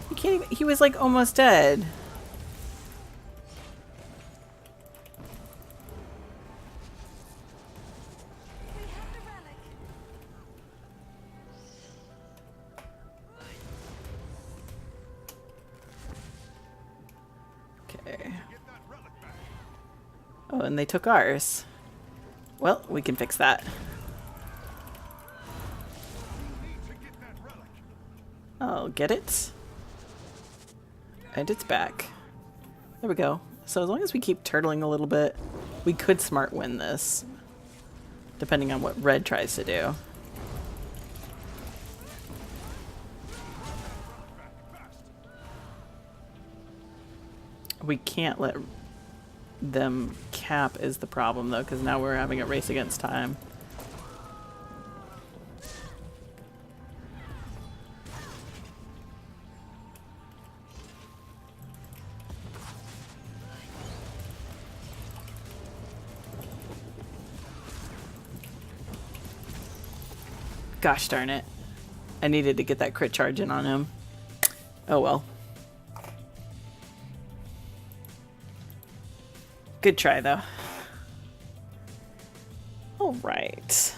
Speaker 1: You can't even, he was like almost dead. Oh, and they took ours. Well, we can fix that. I'll get it. And it's back. There we go. So as long as we keep turtling a little bit, we could smart win this. Depending on what red tries to do. We can't let them cap is the problem though, because now we're having a race against time. Gosh darn it. I needed to get that crit charge in on him. Oh well. Good try, though. All right.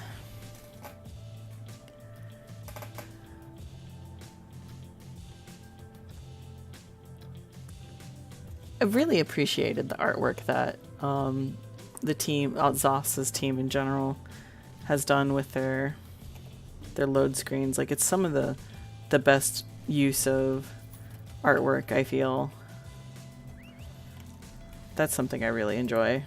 Speaker 1: I really appreciated the artwork that the team, Zos's team in general, has done with their load screens. Like, it's some of the best use of artwork, I feel. That's something I really enjoy.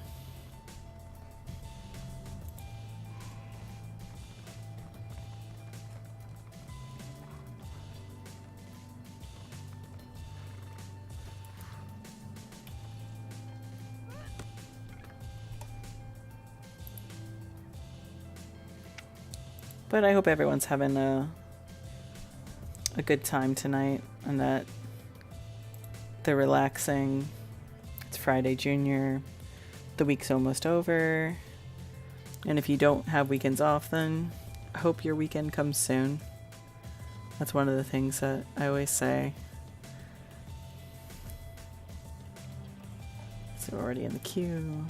Speaker 1: But I hope everyone's having a good time tonight and that they're relaxing. It's Friday Junior. The week's almost over. And if you don't have weekends off, then I hope your weekend comes soon. That's one of the things that I always say. So we're already in the queue.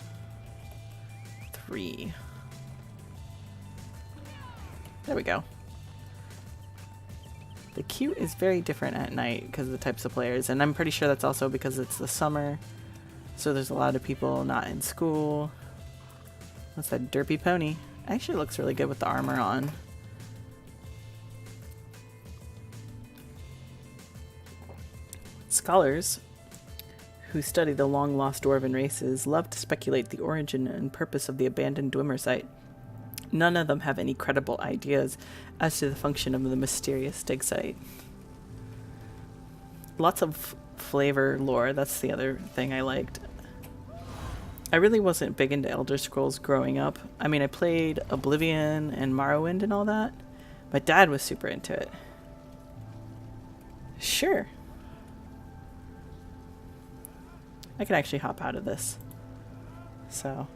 Speaker 1: 3. There we go. The queue is very different at night because of the types of players, and I'm pretty sure that's also because it's the summer, so there's a lot of people not in school. What's that derpy pony? Actually looks really good with the armor on. Scholars who study the long-lost dwarven races love to speculate the origin and purpose of the abandoned Dwemer site. none of them have any credible ideas as to the function of the mysterious dig site. Lots of flavor lore, that's the other thing I liked. I really wasn't big into Elder Scrolls growing up. I mean, I played Oblivion and Morrowind and all that. My dad was super into it. Sure. I can actually hop out of this. So.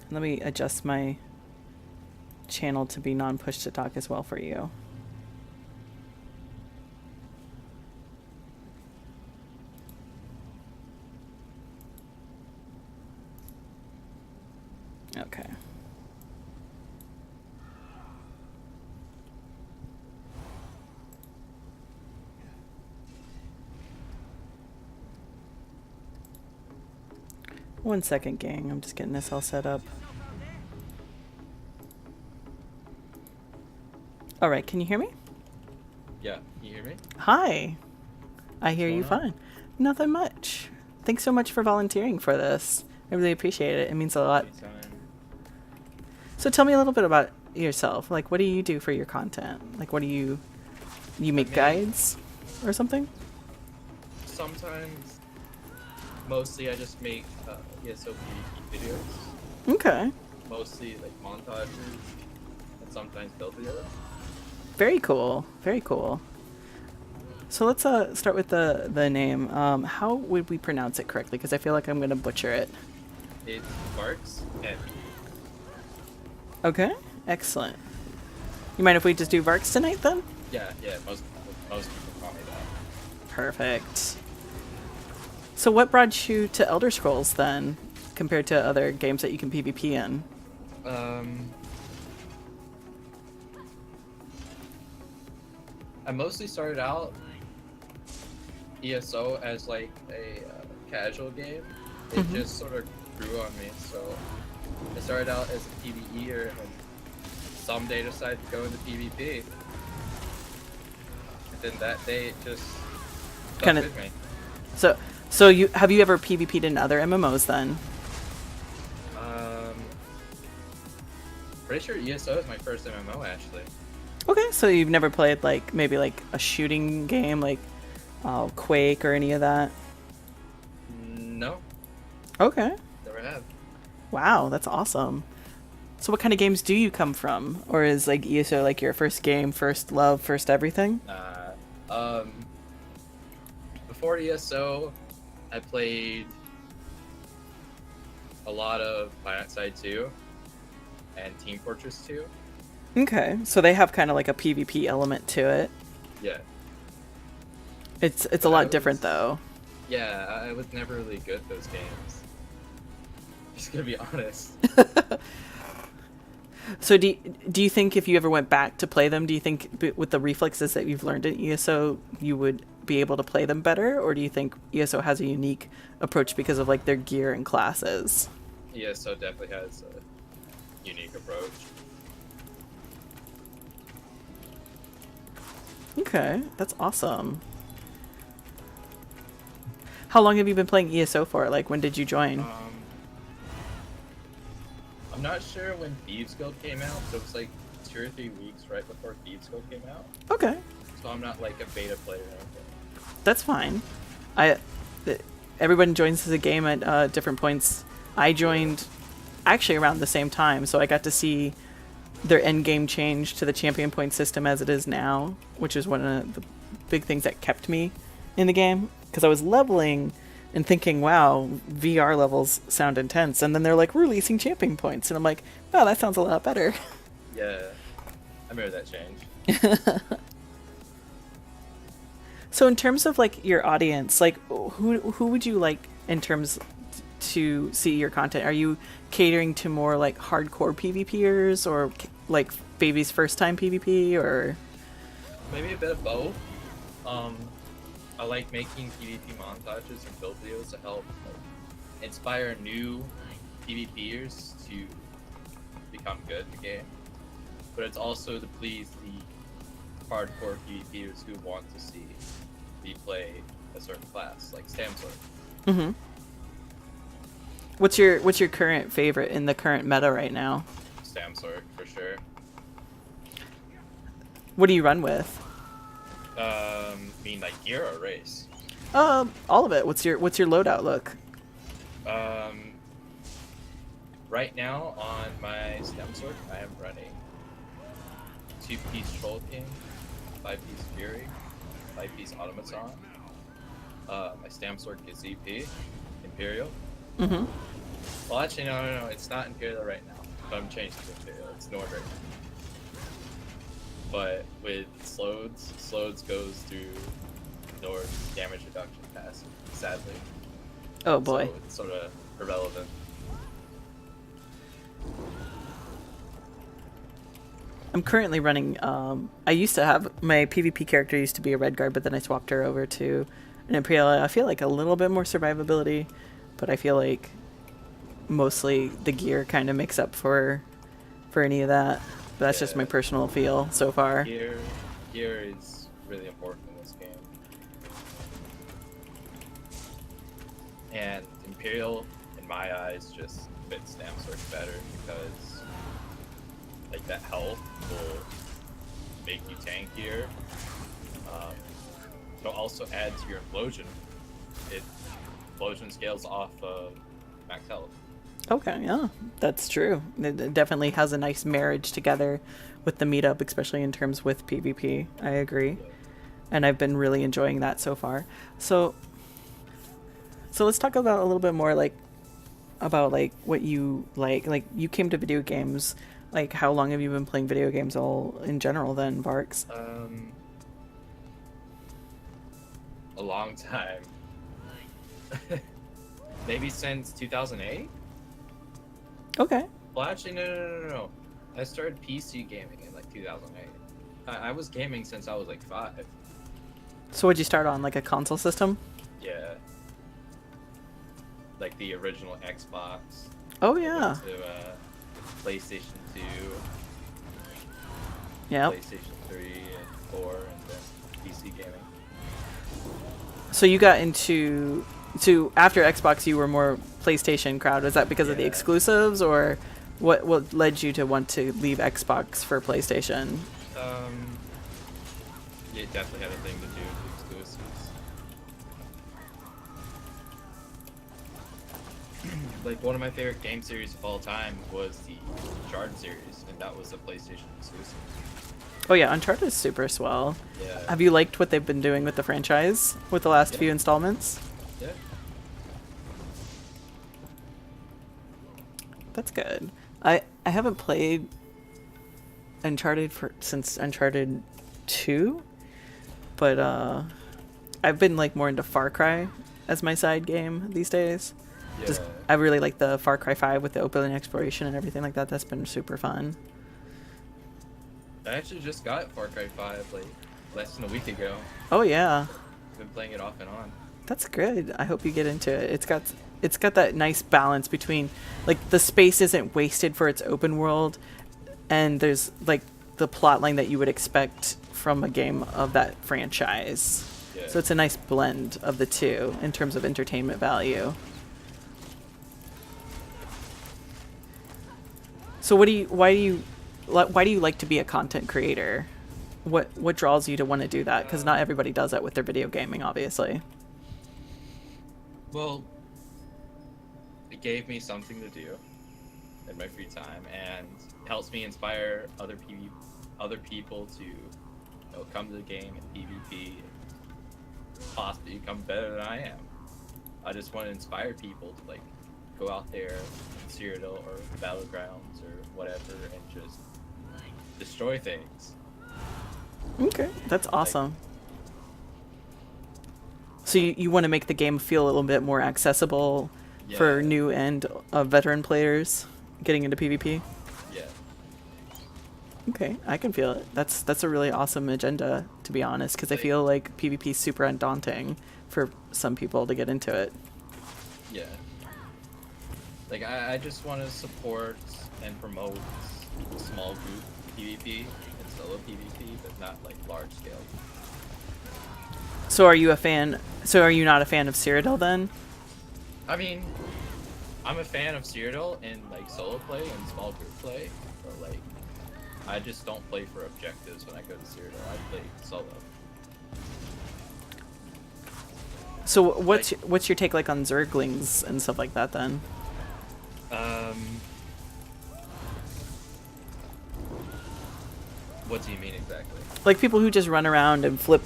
Speaker 1: Let me adjust my channel to be non-push to talk as well for you. Okay. One second, gang. I'm just getting this all set up. All right, can you hear me?
Speaker 2: Yeah, you hear me?
Speaker 1: Hi. I hear you fine. Nothing much. Thanks so much for volunteering for this. I really appreciate it. It means a lot.
Speaker 2: Anytime.
Speaker 1: So tell me a little bit about yourself. Like, what do you do for your content? Like, what do you make guides or something?
Speaker 2: Sometimes, mostly I just make ESO PvP videos.
Speaker 1: Okay.
Speaker 2: Mostly like montages, and sometimes build videos.
Speaker 1: Very cool. Very cool. So let's start with the name. How would we pronounce it correctly? Because I feel like I'm going to butcher it.
Speaker 2: It's Varxent.
Speaker 1: Okay. Excellent. You mind if we just do Varx tonight then?
Speaker 2: Yeah, most people call me that.
Speaker 1: Perfect. So what brought you to Elder Scrolls then, compared to other games that you can PvP in?
Speaker 2: I mostly started out ESO as like a casual game. It just sort of grew on me, so I started out as a PvEer and someday decided to go into PvP. And then that day it just stuck with me.
Speaker 1: So have you ever PvP'd in other MMOs then?
Speaker 2: Pretty sure ESO is my first MMO actually.
Speaker 1: Okay, so you've never played like maybe like a shooting game like Quake or any of that?
Speaker 2: No.
Speaker 1: Okay.
Speaker 2: Never have.
Speaker 1: Wow, that's awesome. So what kind of games do you come from? Or is like ESO like your first game, first love, first everything?
Speaker 2: Before ESO, I played a lot of PlanetSide 2 and Team Fortress 2.
Speaker 1: Okay, so they have kind of like a PvP element to it.
Speaker 2: Yeah.
Speaker 1: It's a lot different though.
Speaker 2: Yeah, I was never really good at those games. Just gonna be honest.
Speaker 1: So do you think if you ever went back to play them, do you think with the reflexes that you've learned in ESO, you would be able to play them better? Or do you think ESO has a unique approach because of like their gear and classes?
Speaker 2: ESO definitely has a unique approach.
Speaker 1: Okay, that's awesome. How long have you been playing ESO for? Like, when did you join?
Speaker 2: I'm not sure when Thieves Guild came out, so it's like 2 or 3 weeks right before Thieves Guild came out.
Speaker 1: Okay.
Speaker 2: So I'm not like a beta player or anything.
Speaker 1: That's fine. Everyone joins the game at different points. I joined actually around the same time, so I got to see their end game change to the champion point system as it is now, which is one of the big things that kept me in the game, because I was leveling and thinking, wow, VR levels sound intense, and then they're like releasing champion points, and I'm like, wow, that sounds a lot better.
Speaker 2: Yeah, I remember that change.
Speaker 1: So in terms of like your audience, like who would you like in terms to see your content? Are you catering to more like hardcore PvPers or like baby's first time PvP, or
Speaker 2: maybe a bit of both? I like making PvP montages and build videos to help inspire new PvPers to become good at the game. But it's also to please the hardcore PvPers who want to see me play a certain class, like Stamsor.
Speaker 1: Mm-hmm. What's your current favorite in the current meta right now?
Speaker 2: Samsorg for sure.
Speaker 1: What do you run with?
Speaker 2: Mean like gear or race?
Speaker 1: All of it. What's your loadout look?
Speaker 2: Um, right now on my Samsorg, I am running 2-piece Troll King, 5-piece Fury, 5-piece Automaton. My Stamsorg is EP, Imperial.
Speaker 1: Mm-hmm.
Speaker 2: Well, actually, no, it's not Imperial right now. But I'm changing to Imperial. It's Nord right now. But with Slodes goes through Nord's damage reduction passive, sadly.
Speaker 1: Oh boy.
Speaker 2: So it's sort of irrelevant.
Speaker 1: I'm currently running. I used to have my PvP character used to be a red guard, but then I swapped her over to an Imperial. I feel like a little bit more survivability, but I feel like mostly the gear kind of makes up for any of that. But that's just my personal feel so far.
Speaker 2: Gear is really important in this game. And Imperial, in my eyes, just fits Stamsorg better because like that health will make you tankier. It'll also add to your Implosion. Implosion scales off of max health.
Speaker 1: Okay, yeah, that's true. It definitely has a nice marriage together with the meetup, especially in terms with PvP. I agree.
Speaker 2: Yeah.
Speaker 1: And I've been really enjoying that so far. So let's talk about a little bit more about what you like. Like, you came to video games. Like, how long have you been playing video games all in general then, Varx?
Speaker 2: A long time. Maybe since 2008?
Speaker 1: Okay.
Speaker 2: Well, actually, no. I started PC gaming in like 2008. I was gaming since I was like 5.
Speaker 1: So what'd you start on, like a console system?
Speaker 2: Yeah. Like the original Xbox.
Speaker 1: Oh yeah.
Speaker 2: To PlayStation 2.
Speaker 1: Yeah.
Speaker 2: PlayStation 3 and 4, and then PC gaming.
Speaker 1: So you got into after Xbox, you were more PlayStation crowd. Was that because of the exclusives, or what led you to want to leave Xbox for PlayStation?
Speaker 2: It definitely had a thing to do with the exclusives. Like, one of my favorite game series of all time was the Uncharted series, and that was a PlayStation exclusive.
Speaker 1: Oh yeah, Uncharted is super swell.
Speaker 2: Yeah.
Speaker 1: Have you liked what they've been doing with the franchise with the last few installments?
Speaker 2: Yeah.
Speaker 1: That's good. I haven't played Uncharted since Uncharted 2, but I've been like more into Far Cry as my side game these days.
Speaker 2: Yeah.
Speaker 1: I really like the Far Cry 5 with the open exploration and everything like that. That's been super fun.
Speaker 2: I actually just got Far Cry 5 like less than a week ago.
Speaker 1: Oh yeah.
Speaker 2: I've been playing it off and on.
Speaker 1: That's good. I hope you get into it. It's got that nice balance between, like, the space isn't wasted for its open world, and there's like the plot line that you would expect from a game of that franchise.
Speaker 2: Yeah.
Speaker 1: So it's a nice blend of the two in terms of entertainment value. So why do you like to be a content creator? What draws you to want to do that? Because not everybody does that with their video gaming, obviously.
Speaker 2: Well, it gave me something to do in my free time, and helps me inspire other people to come to the game and PvP and possibly become better than I am. I just want to inspire people to like go out there in Cyrodiil or Battlegrounds or whatever and just destroy things.
Speaker 1: Okay, that's awesome. So you want to make the game feel a little bit more accessible for new and veteran players getting into PvP?
Speaker 2: Yeah.
Speaker 1: Okay, I can feel it. That's a really awesome agenda, to be honest, because I feel like PvP is super undaunting for some people to get into it.
Speaker 2: Yeah. Like, I just want to support and promote small group PvP and solo PvP, but not like large scale.
Speaker 1: So are you not a fan of Cyrodiil then?
Speaker 2: I mean, I'm a fan of Cyrodiil in like solo play and small group play, but like I just don't play for objectives when I go to Cyrodiil. I play solo.
Speaker 1: So what's your take like on Zerglings and stuff like that then?
Speaker 2: What do you mean exactly?
Speaker 1: Like people who just run around and flip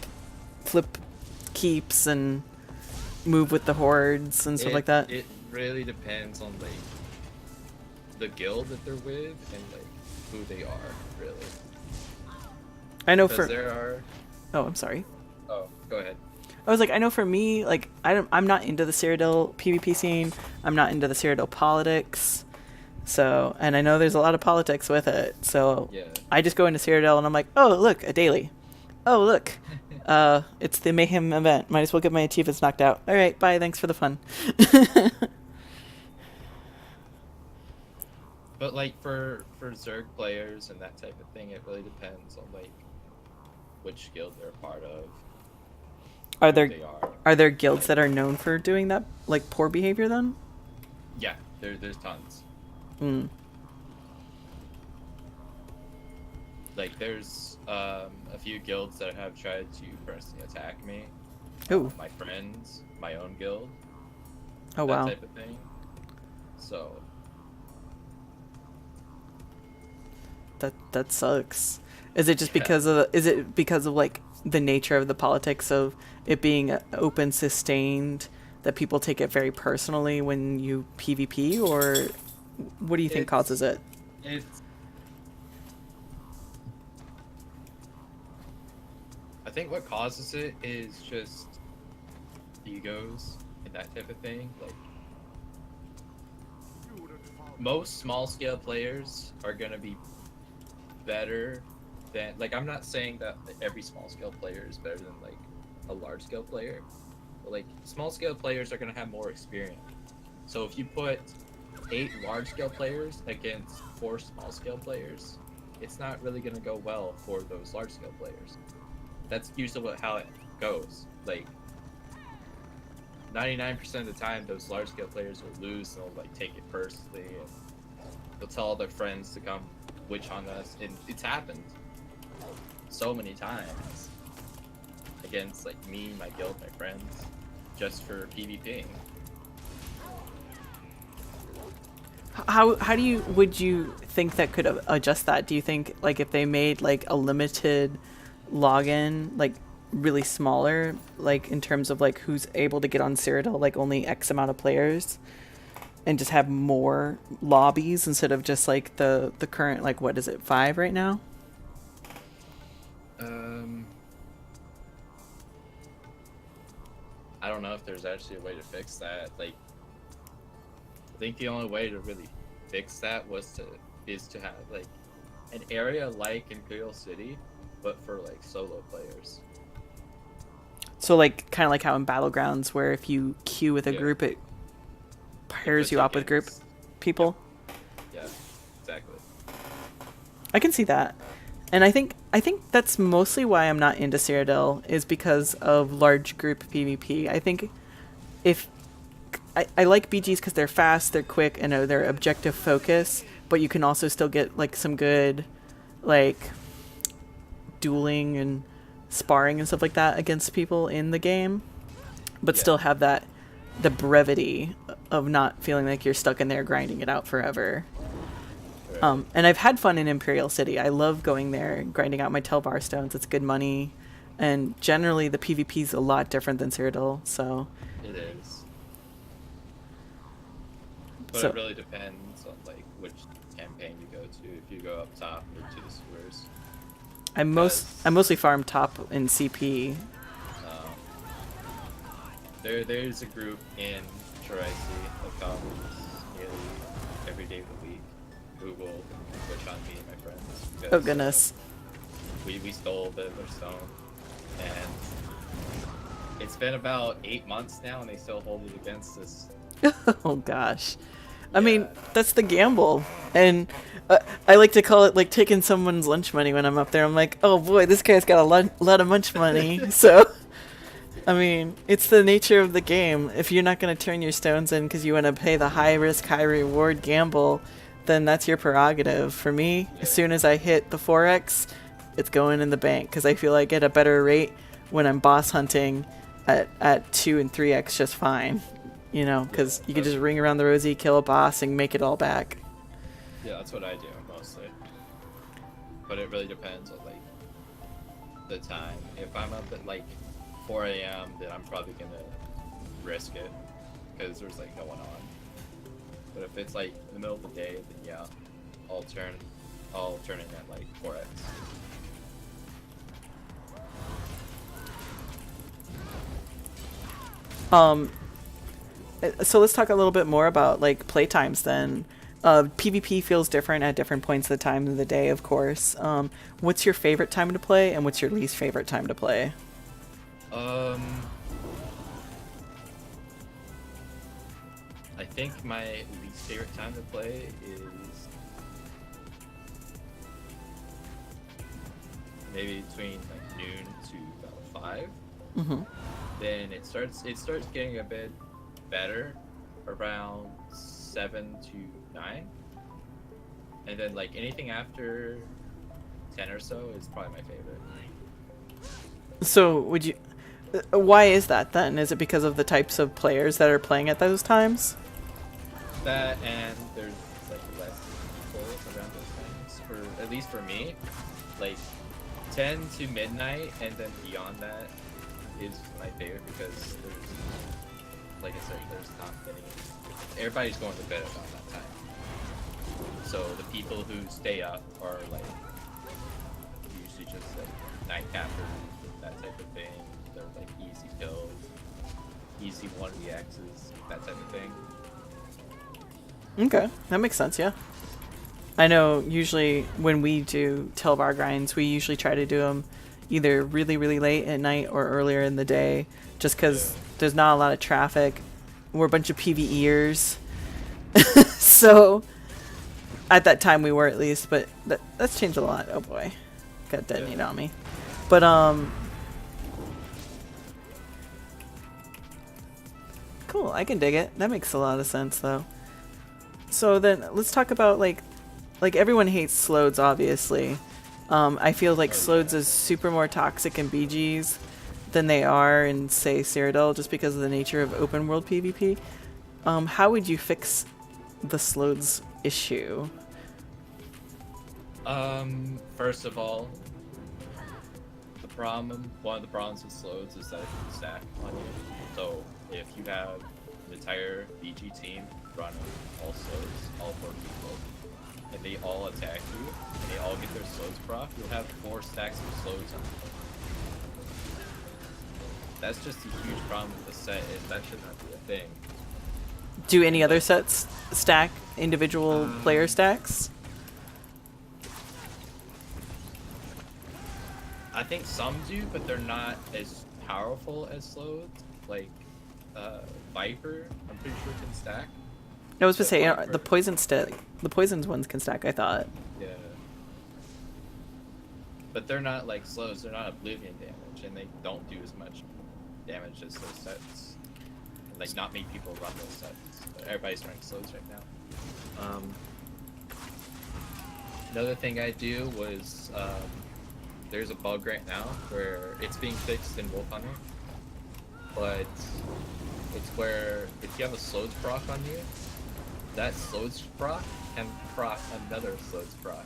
Speaker 1: keeps and move with the hordes and stuff like that.
Speaker 2: It really depends on like the guild that they're with and like who they are, really.
Speaker 1: I know
Speaker 2: Because
Speaker 1: for
Speaker 2: there are.
Speaker 1: Oh, I'm sorry.
Speaker 2: Oh, go ahead.
Speaker 1: I was like, I know for me, like I'm not into the Cyrodiil PvP scene. I'm not into the Cyrodiil politics. So, and I know there's a lot of politics with it. So
Speaker 2: Yeah.
Speaker 1: I just go into Cyrodiil and I'm like, oh look, a daily. Oh look, it's the Mayhem event. Might as well get my achievements knocked out. All right, bye. Thanks for the fun.
Speaker 2: But like for Zerg players and that type of thing, it really depends on like which guild they're a part of.
Speaker 1: Are
Speaker 2: who
Speaker 1: there
Speaker 2: they
Speaker 1: are there guilds that are known for doing that, like poor behavior then?
Speaker 2: Yeah, there's tons.
Speaker 1: Mm.
Speaker 2: Like there's a few guilds that have tried to personally attack me.
Speaker 1: Ooh.
Speaker 2: My friends, my own guild.
Speaker 1: Oh wow.
Speaker 2: That type of thing. So
Speaker 1: That sucks. Is it just because of like the nature of the politics of it being open sustained that people take it very personally when you PvP, or what do you think causes it?
Speaker 2: I think what causes it is just egos and that type of thing. Like most small scale players are gonna be better than, like, I'm not saying that every small scale player is better than like a large scale player, but like small scale players are gonna have more experience. So if you put 8 large scale players against 4 small scale players, it's not really gonna go well for those large scale players. That's usually how it goes. Like 99% of the time, those large scale players will lose and they'll like take it personally, and they'll tell all their friends to come witch on us, and it's happened so many times against like me, my guild, my friends, just for PvPing.
Speaker 1: How would you think that could adjust that? Do you think like if they made like a limited login, like really smaller, like in terms of like who's able to get on Cyrodiil, like only X amount of players, and just have more lobbies instead of just like the current, like, what is it, 5 right now?
Speaker 2: I don't know if there's actually a way to fix that. Like, I think the only way to really fix that is to have like an area like Imperial City, but for like solo players.
Speaker 1: So like kind of like how in Battlegrounds, where if you queue with a group, it pairs you up with group people.
Speaker 2: Yeah, exactly.
Speaker 1: I can see that. And I think that's mostly why I'm not into Cyrodiil, is because of large group PvP. I think if I like BGs because they're fast, they're quick, and they're objective focus, but you can also still get like some good like dueling and sparring and stuff like that against people in the game, but still have the brevity of not feeling like you're stuck in there grinding it out forever. And I've had fun in Imperial City. I love going there and grinding out my Telvar stones. It's good money, and generally the PvP is a lot different than Cyrodiil. So
Speaker 2: it is, but
Speaker 1: so,
Speaker 2: it really depends on like which campaign you go to. If you go up top or to the sewers.
Speaker 1: I mostly farm top in CP.
Speaker 2: There's a group in Troisi that comes nearly every day of the week. Google which on me and my friends.
Speaker 1: Oh goodness.
Speaker 2: We stole a bit of their stone, and it's been about 8 months now, and they still hold it against us.
Speaker 1: Oh gosh. I mean, that's the gamble. And I like to call it like taking someone's lunch money when I'm up there. I'm like, oh boy, this guy's got a lot of lunch money. So I mean, it's the nature of the game. If you're not going to turn your stones in because you want to pay the high risk, high reward gamble, then that's your prerogative. For me,
Speaker 2: Yeah.
Speaker 1: as soon as I hit the 4x, it's going in the bank because I feel I get a better rate when I'm boss hunting at 2 and 3x just fine. You know, because you can just ring around the rosy, kill a boss, and make it all back.
Speaker 2: Yeah, that's what I do mostly. But it really depends on like the time. If I'm up at like 4 a.m., then I'm probably gonna risk it because there's like no one on. But if it's like in the middle of the day, then yeah, I'll turn in at like 4x.
Speaker 1: So let's talk a little bit more about like playtimes then. PvP feels different at different points of the time of the day, of course. What's your favorite time to play, and what's your least favorite time to play?
Speaker 2: I think my least favorite time to play is maybe between like noon to about 5.
Speaker 1: Mm-hmm.
Speaker 2: Then it starts getting a bit better around 7 to 9, and then like anything after 10 or so is probably my favorite.
Speaker 1: So would you? Why is that then? Is it because of the types of players that are playing at those times?
Speaker 2: That and there's like less people around those times. For at least for me, like 10 to midnight and then beyond that is my favorite because there's, like I said, there's not many. Everybody's going to bed about that time. So the people who stay up are like usually just like night captors, that type of thing. They're like easy kills, easy 1vx's, that type of thing.
Speaker 1: Okay, that makes sense. Yeah, I know. Usually when we do 12-hour grinds, we usually try to do them either really, really late at night or earlier in the day, just because there's not a lot of traffic. We're a bunch of PvEers, so at that time we were at least, but that's changed a lot. Oh boy, got detonate on me. But cool. I can dig it. That makes a lot of sense though. So then let's talk about like everyone hates Slodes, obviously. I feel like Slodes is super more toxic in BGs than they are in, say, Cyrodiil, just because of the nature of open world PvP. How would you fix the Slodes issue?
Speaker 2: First of all, one of the problems with Slodes is that it can stack on you. So if you have an entire BG team running all Slodes, all 4 people, and they all attack you, and they all get their Slodes proc, you'll have 4 stacks of Slodes on you. That's just a huge problem with the set, and that should not be a thing.
Speaker 1: Do any other sets stack individual player stacks?
Speaker 2: I think some do, but they're not as powerful as Slodes. Like, Viper, I'm pretty sure can stack.
Speaker 1: I was going to say, the poisoned ones can stack, I thought.
Speaker 2: Yeah. But they're not like Slodes, they're not Oblivion damage, and they don't do as much damage as those sets. And, like, not many people run those sets. But everybody's running Slodes right now. Another thing I do was, there's a bug right now where it's being fixed in Wolf Hunter, but it's where if you have a Slodes proc on you, that Slodes proc can proc another Slodes proc.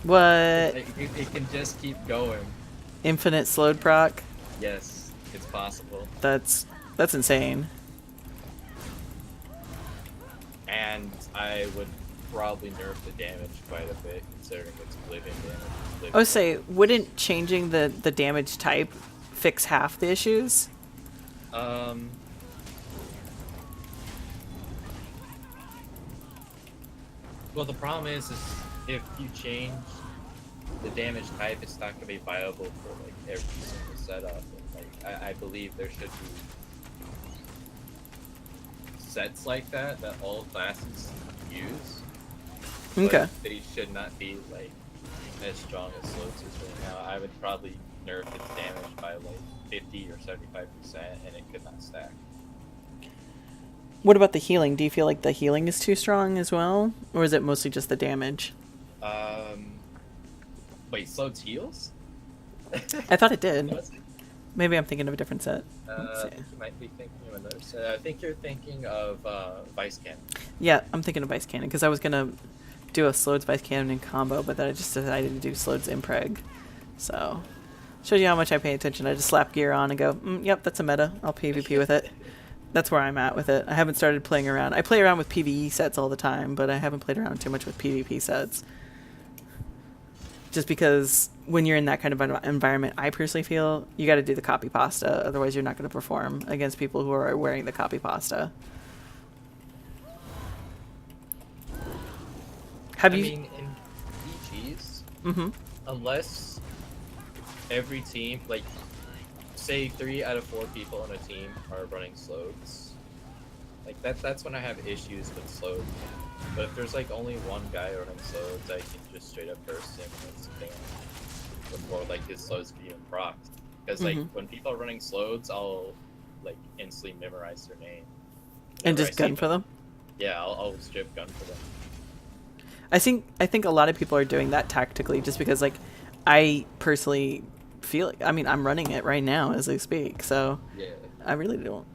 Speaker 1: What?
Speaker 2: It can just keep going.
Speaker 1: Infinite Slode proc?
Speaker 2: Yes, it's possible.
Speaker 1: That's insane.
Speaker 2: And I would probably nerf the damage quite a bit, considering it's Oblivion damage.
Speaker 1: I would say, wouldn't changing the damage type fix half the issues?
Speaker 2: Well, the problem is if you change the damage type, it's not going to be viable for like every single setup. And, like, I believe there should be sets like that all classes use.
Speaker 1: Okay.
Speaker 2: But they should not be like as strong as Slodes is right now. I would probably nerf its damage by like 50 or 75%, and it could not stack.
Speaker 1: What about the healing? Do you feel like the healing is too strong as well? Or is it mostly just the damage?
Speaker 2: Um, Wait, slows heals?
Speaker 1: I thought it did.
Speaker 2: Does it?
Speaker 1: Maybe I'm thinking of a different set. Let's
Speaker 2: I
Speaker 1: see.
Speaker 2: think you might be thinking of another set. I think you're thinking of Vice Cannon.
Speaker 1: Yeah, I'm thinking of Vice Cannon because I was going to do a Slode's Vice Cannon in combo, but then I just decided to do Slode's Impreg. So, shows you how much I pay attention. I just slap gear on and go, yep, that's a meta. I'll PvP with it. That's where I'm at with it. I haven't started playing around. I play around with PvE sets all the time, but I haven't played around too much with PvP sets. Just because when you're in that kind of environment, I personally feel you got to do the copy pasta. Otherwise, you're not going to perform against people who are wearing the copy pasta.
Speaker 2: I mean, in EGs, unless every team, like, say 3 out of 4 people on a team are running slows, like that's when I have issues with slows. But if there's like only one guy running slows, I can just straight up burst him and spam before like his slows can even proc. Because like when people are running slows, I'll like instantly memorize their name.
Speaker 1: And just gun for them?
Speaker 2: Yeah, I'll strip gun for them.
Speaker 1: I think a lot of people are doing that tactically just because like I personally feel like, I mean, I'm running it right now as I speak, so
Speaker 2: yeah.
Speaker 1: I really don't.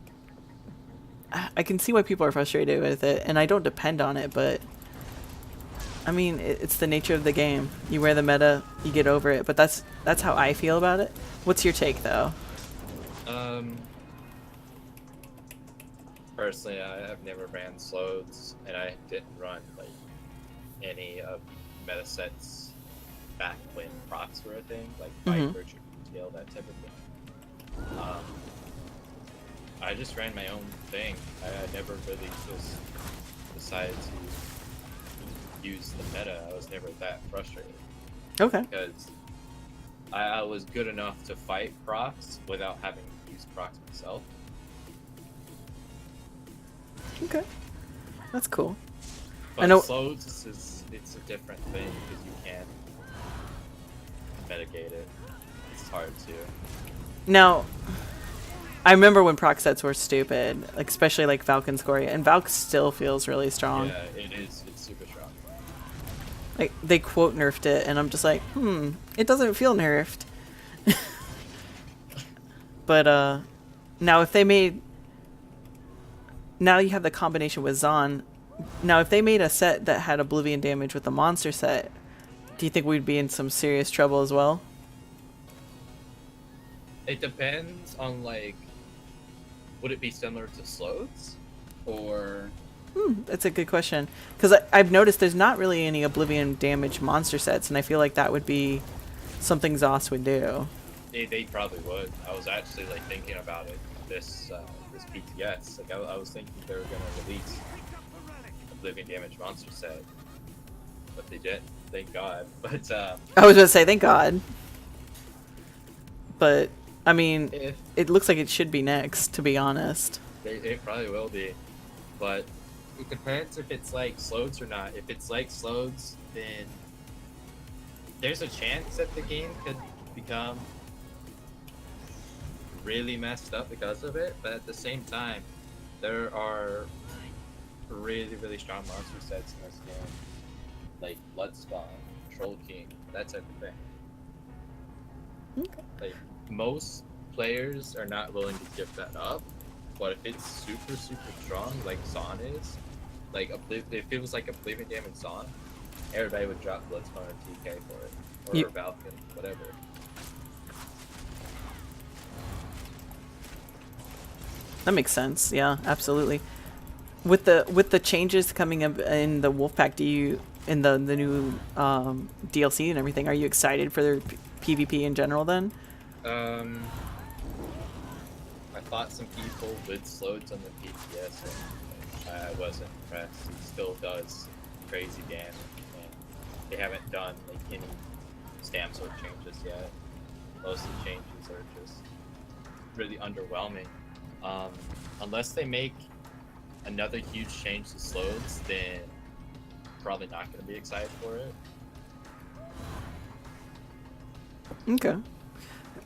Speaker 1: I can see why people are frustrated with it, and I don't depend on it, but I mean, it's the nature of the game. You wear the meta, you get over it, but that's how I feel about it. What's your take, though?
Speaker 2: Personally, I've never ran slows, and I didn't run like any of meta sets back when procs were a thing, like Viper, Tail, that type of thing. I just ran my own thing. I never really just decided to use the meta. I was never that frustrated.
Speaker 1: Okay.
Speaker 2: Because I was good enough to fight procs without having to use procs myself.
Speaker 1: Okay. That's cool.
Speaker 2: But
Speaker 1: I know
Speaker 2: slows it's a different thing because you can't mitigate it. It's hard to.
Speaker 1: Now, I remember when proc sets were stupid, like especially like Falcon Scoria, and Valk still feels really strong.
Speaker 2: Yeah, it is. It's super strong.
Speaker 1: Like they quote nerfed it, and I'm just like, it doesn't feel nerfed. But now if they made, now you have the combination with Zon. Now if they made a set that had Oblivion damage with the monster set, do you think we'd be in some serious trouble as well?
Speaker 2: It depends on like, would it be similar to slows, or?
Speaker 1: That's a good question. Because I've noticed there's not really any Oblivion damage monster sets, and I feel like that would be something Zos would do.
Speaker 2: They probably would. I was actually like thinking about it this PTS. Like I was thinking they were gonna release Oblivion damage monster set, but they didn't. Thank God. But
Speaker 1: I was gonna say thank God. But I mean,
Speaker 2: if
Speaker 1: it looks like it should be next, to be honest.
Speaker 2: it probably will be, but it depends if it's like slows or not. If it's like slows, then there's a chance that the game could become really messed up because of it. But at the same time, there are really, really strong monster sets in this game, like Bloodspawn, Troll King, that type of thing.
Speaker 1: Okay.
Speaker 2: Like most players are not willing to give that up, but if it's super, super strong, like Zon is, like if it was like Oblivion damage Zon, everybody would drop Bloodspawn or TK for it, or Falcon, whatever.
Speaker 1: That makes sense. Yeah, absolutely. With the changes coming up in the Wolfpack, do you in the new DLC and everything, are you excited for their PvP in general then?
Speaker 2: I fought some people with slows on the PTS and I wasn't impressed. It still does crazy damage, and they haven't done like any stam sword changes yet. Most of the changes are just really underwhelming. Unless they make another huge change to slows, then probably not going to be excited for it.
Speaker 1: Okay.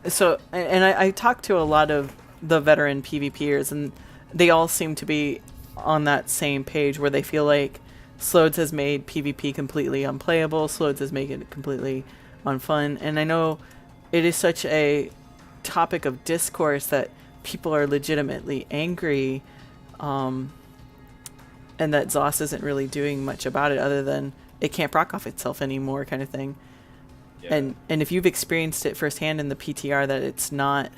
Speaker 1: So, and I talked to a lot of the veteran PvPers, and they all seem to be on that same page where they feel like Slodes has made PvP completely unplayable. Slodes has made it completely unfun. And I know it is such a topic of discourse that people are legitimately angry, and that ZOS isn't really doing much about it other than it can't proc off itself anymore, kind of thing.
Speaker 2: Yeah.
Speaker 1: And if you've experienced it firsthand in the PTR that it's not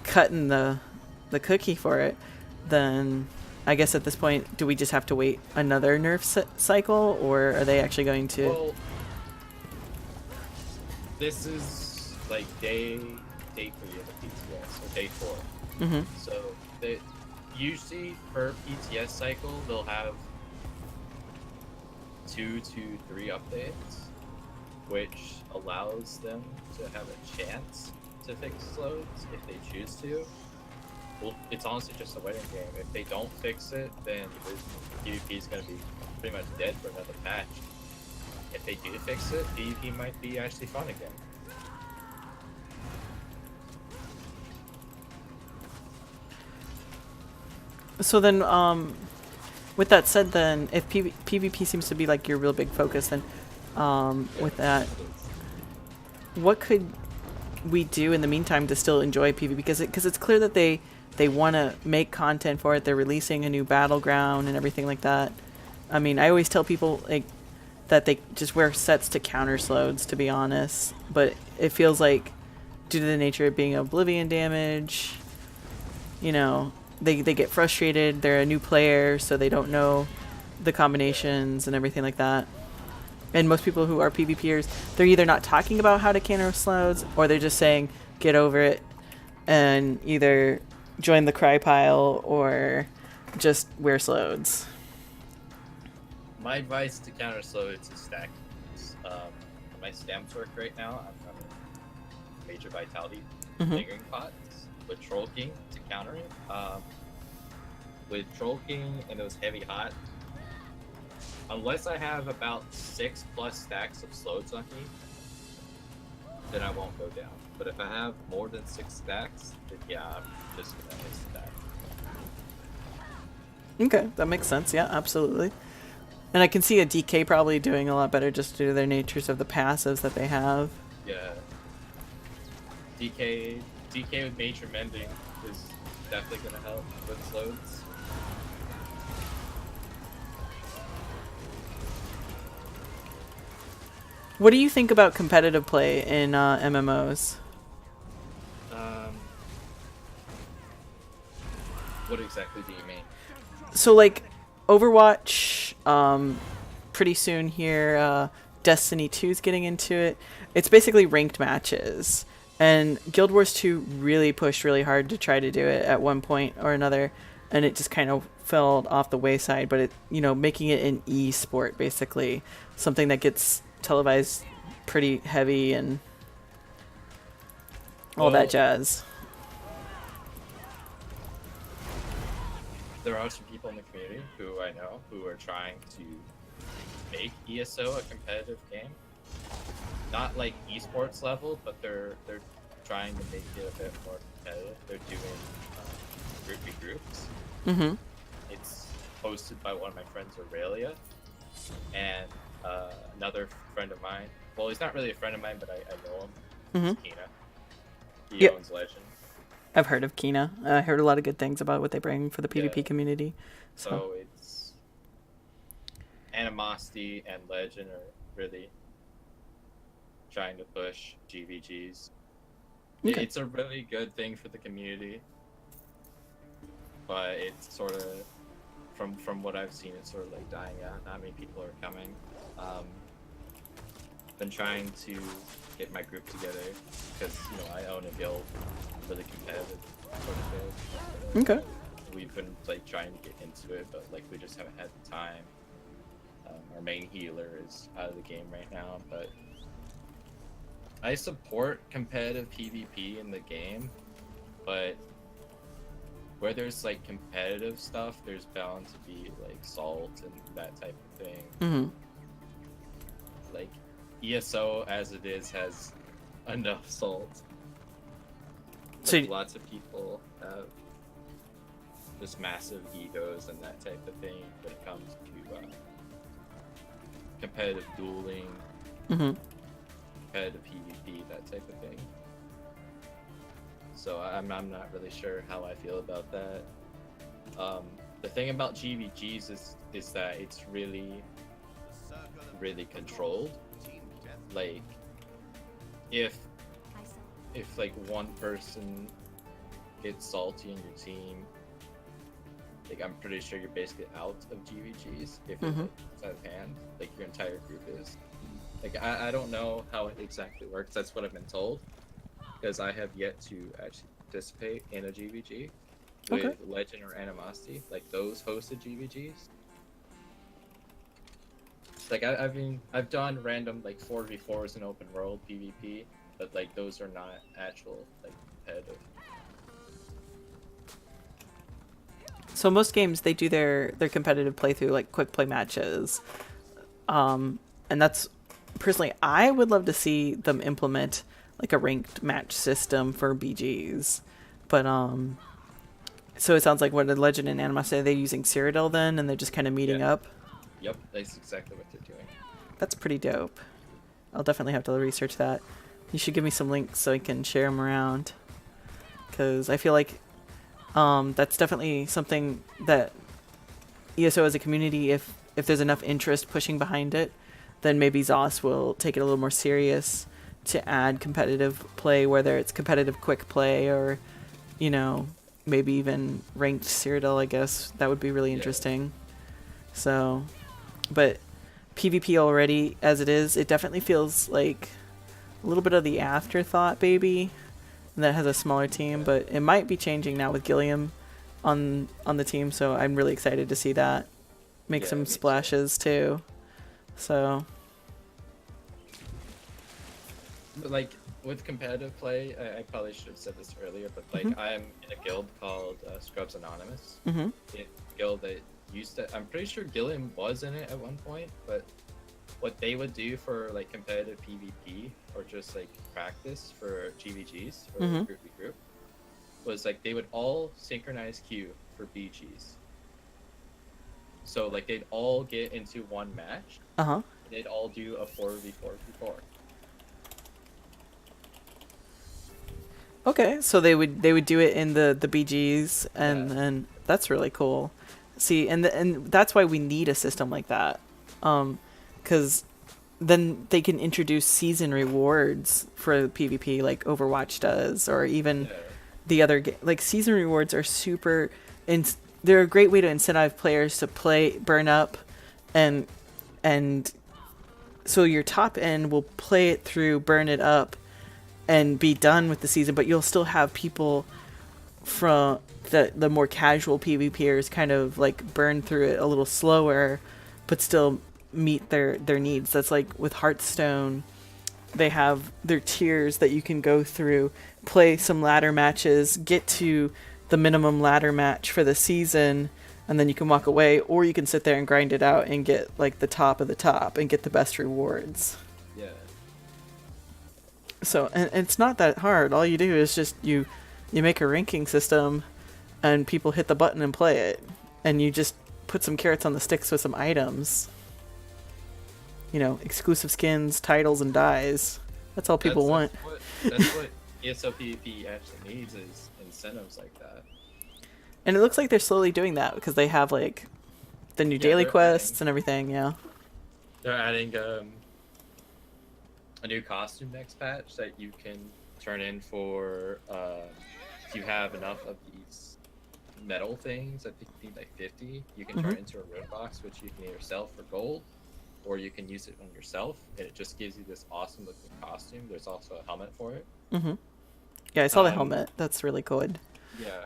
Speaker 1: cutting the cookie for it, then I guess at this point, do we just have to wait another nerf cycle, or are they actually going to?
Speaker 2: Well, this is like day 3 of the PTS, or day 4.
Speaker 1: Mm-hmm.
Speaker 2: So they usually per PTS cycle they'll have 2 to 3 updates, which allows them to have a chance to fix loads if they choose to. Well, it's honestly just a waiting game. If they don't fix it, then the PvP is going to be pretty much dead for another patch. If they do fix it, PvP might be actually fun again.
Speaker 1: So then, with that said, then if PvP seems to be like your real big focus, then with that, what could we do in the meantime to still enjoy PvP? Because it's clear that they want to make content for it. They're releasing a new battleground and everything like that. I mean, I always tell people like that they just wear sets to counter slows, to be honest. But it feels like, due to the nature of being oblivion damage, you know, they get frustrated. They're a new player, so they don't know the combinations and everything like that. And most people who are PvPers, they're either not talking about how to counter slows, or they're just saying, get over it, and either join the cry pile or just wear slows.
Speaker 2: My advice to counter slows is stack. My stamps work right now. I'm running major vitality lingering pots with Troll King to counter it. With Troll King and those heavy hot, unless I have about 6+ stacks of slows on me, then I won't go down. But if I have more than 6 stacks, then yeah, I'm just gonna miss that.
Speaker 1: Okay, that makes sense. Yeah, absolutely. And I can see a DK probably doing a lot better just due to their natures of the passives that they have.
Speaker 2: Yeah. DK with nature mending is definitely gonna help with slows.
Speaker 1: What do you think about competitive play in MMOs?
Speaker 2: What exactly do you mean?
Speaker 1: So like Overwatch, pretty soon here, Destiny 2 is getting into it. It's basically ranked matches. And Guild Wars 2 really pushed really hard to try to do it at one point or another, and it just kind of fell off the wayside. But it, you know, making it an e-sport, basically, something that gets televised pretty heavy and all that jazz.
Speaker 2: There are some people in the community who I know who are trying to make ESO a competitive game. Not like esports level, but they're trying to make it a bit more competitive. They're doing groupie groups.
Speaker 1: Mm-hmm.
Speaker 2: It's hosted by one of my friends, Aurelia, and another friend of mine. Well, he's not really a friend of mine, but I know him.
Speaker 1: Mm-hmm.
Speaker 2: It's Kina. He owns Legend.
Speaker 1: I've heard of Kina. I heard a lot of good things about what they bring for the PvP community.
Speaker 2: So it's Animosity and Legend are really trying to push GVGs.
Speaker 1: Okay.
Speaker 2: It's a really good thing for the community, but it's sort of, from what I've seen, it's sort of like dying out. Not many people are coming. Been trying to get my group together because, you know, I own a guild, really competitive sort of guild.
Speaker 1: Okay.
Speaker 2: We've been like trying to get into it, but like we just haven't had the time. Our main healer is out of the game right now, but I support competitive PvP in the game, but where there's like competitive stuff, there's bound to be like salt and that type of thing.
Speaker 1: Mm-hmm.
Speaker 2: Like ESO as it is has enough salt.
Speaker 1: So
Speaker 2: Like, lots of people have just massive egos and that type of thing when it comes to competitive dueling,
Speaker 1: mm-hmm.
Speaker 2: competitive PvP, that type of thing. So I'm not really sure how I feel about that. The thing about GVGs is that it's really controlled. Like if like one person gets salty in your team, like I'm pretty sure you're basically out of GVGs if it's out of hand. Like your entire group is. Like I don't know how it exactly works. That's what I've been told, because I have yet to actually participate in a GVG with Legend or Animosity, like those hosted GVGs. Like I've done random like 4v4s in open world PvP, but like those are not actual like competitive.
Speaker 1: So most games they do their competitive playthrough like quick play matches, and that's personally I would love to see them implement like a ranked match system for BGs, but so it sounds like what a Legend and Animosity, are they using Cyrodiil then, and they're just kind of meeting up?
Speaker 2: Yep, that's exactly what they're doing.
Speaker 1: That's pretty dope. I'll definitely have to research that. You should give me some links so I can share them around, because I feel like that's definitely something that ESO as a community, if there's enough interest pushing behind it, then maybe ZOS will take it a little more serious to add competitive play, whether it's competitive quick play or, you know, maybe even ranked Cyrodiil, I guess. That would be really interesting. So, but PvP already, as it is, it definitely feels like a little bit of the afterthought, baby. That has a smaller team, but it might be changing now with Gilliam on the team, so I'm really excited to see that make some splashes too. So,
Speaker 2: but like with competitive play, I probably should have said this earlier, but like I'm in a guild called Scrubs Anonymous. It's a guild that used to, I'm pretty sure Gilliam was in it at one point, but what they would do for like competitive PvP or just like practice for GVGs for group v group was like they would all synchronize queue for BGs. So like they'd all get into one match. And they'd all do a 4v4v4.
Speaker 1: Okay, so they would do it in the BGs, and then that's really cool. See, and that's why we need a system like that, because then they can introduce season rewards for PvP like Overwatch does, or even the other like season rewards are super, and they're a great way to incentivize players to play burn up, and so your top end will play it through, burn it up, and be done with the season, but you'll still have people from the more casual PvPers kind of like burn through it a little slower, but still meet their needs. That's like with Hearthstone, they have their tiers that you can go through, play some ladder matches, get to the minimum ladder match for the season, and then you can walk away, or you can sit there and grind it out and get like the top of the top and get the best rewards. So, and it's not that hard. All you do is just you make a ranking system, and people hit the button and play it, and you just put some carrots on the sticks with some items. You know, exclusive skins, titles, and dies. That's all people want.
Speaker 2: That's what ESO PvP actually needs, is incentives like that.
Speaker 1: And it looks like they're slowly doing that, because they have like the new daily quests and everything. Yeah.
Speaker 2: They're adding a new costume next patch that you can turn in for if you have enough of these metal things. I think you need like 50. You can turn into a rune box, which you can either sell for gold, or you can use it on yourself, and it just gives you this awesome looking costume. There's also a helmet for it.
Speaker 1: Yeah, I saw the helmet. That's really good.
Speaker 2: Yeah.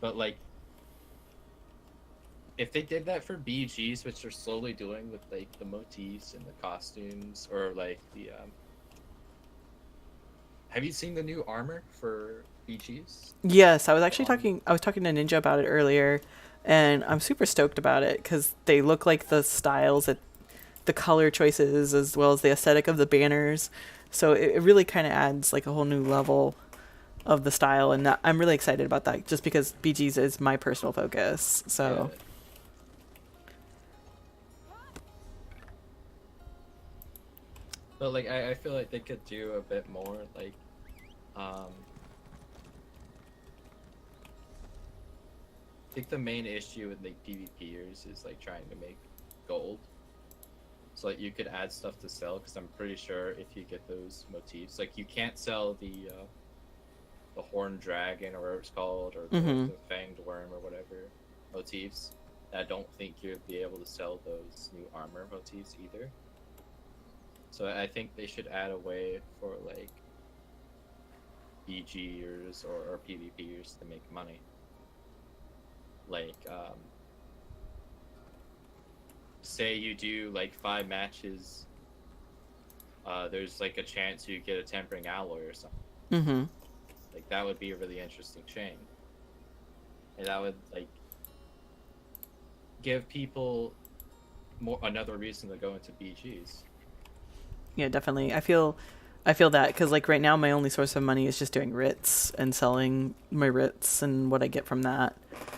Speaker 2: But like, if they did that for BGs, which they're slowly doing with like the motifs and the costumes, or like the have you seen the new armor for BGs?
Speaker 1: Yes, I was actually talking to Ninja about it earlier, and I'm super stoked about it because they look like the styles that the color choices as well as the aesthetic of the banners. So it really kind of adds like a whole new level of the style, and I'm really excited about that just because BGs is my personal focus. So
Speaker 2: Yeah. But like I feel like they could do a bit more like I think the main issue with like PvPers is like trying to make gold. So like you could add stuff to sell, because I'm pretty sure if you get those motifs, like you can't sell the horned dragon or whatever it's called, or the fanged worm or whatever motifs. I don't think you'd be able to sell those new armor motifs either. So I think they should add a way for like BGers or PvPers to make money. Like say you do like 5 matches, there's like a chance you get a tempering alloy or something. Like that would be a really interesting chain, and that would like give people another reason to go into BGs.
Speaker 1: Yeah, definitely. I feel that because like right now my only source of money is just doing writs and selling my writs and what I get from that.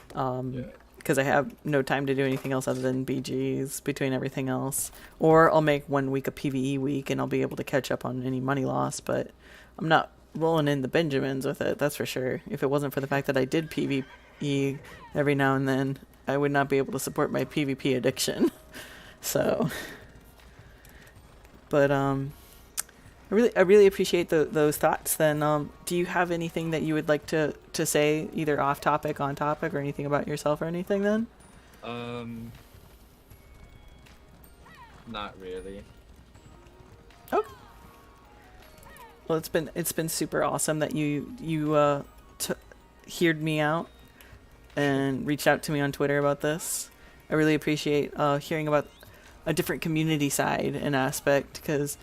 Speaker 1: Because I have no time to do anything else other than BGs between everything else. Or I'll make 1 week a PvE week and I'll be able to catch up on any money loss, but I'm not rolling in the Benjamins with it, that's for sure. If it wasn't for the fact that I did PvE every now and then, I would not be able to support my PvP addiction. So, but I really appreciate those thoughts. Then, do you have anything that you would like to say, either off topic, on topic, or anything about yourself or anything? Then,
Speaker 2: not really.
Speaker 1: Oh, well, it's been super awesome that you heard me out and reached out to me on Twitter about this. I really appreciate hearing about a different community side and aspect, because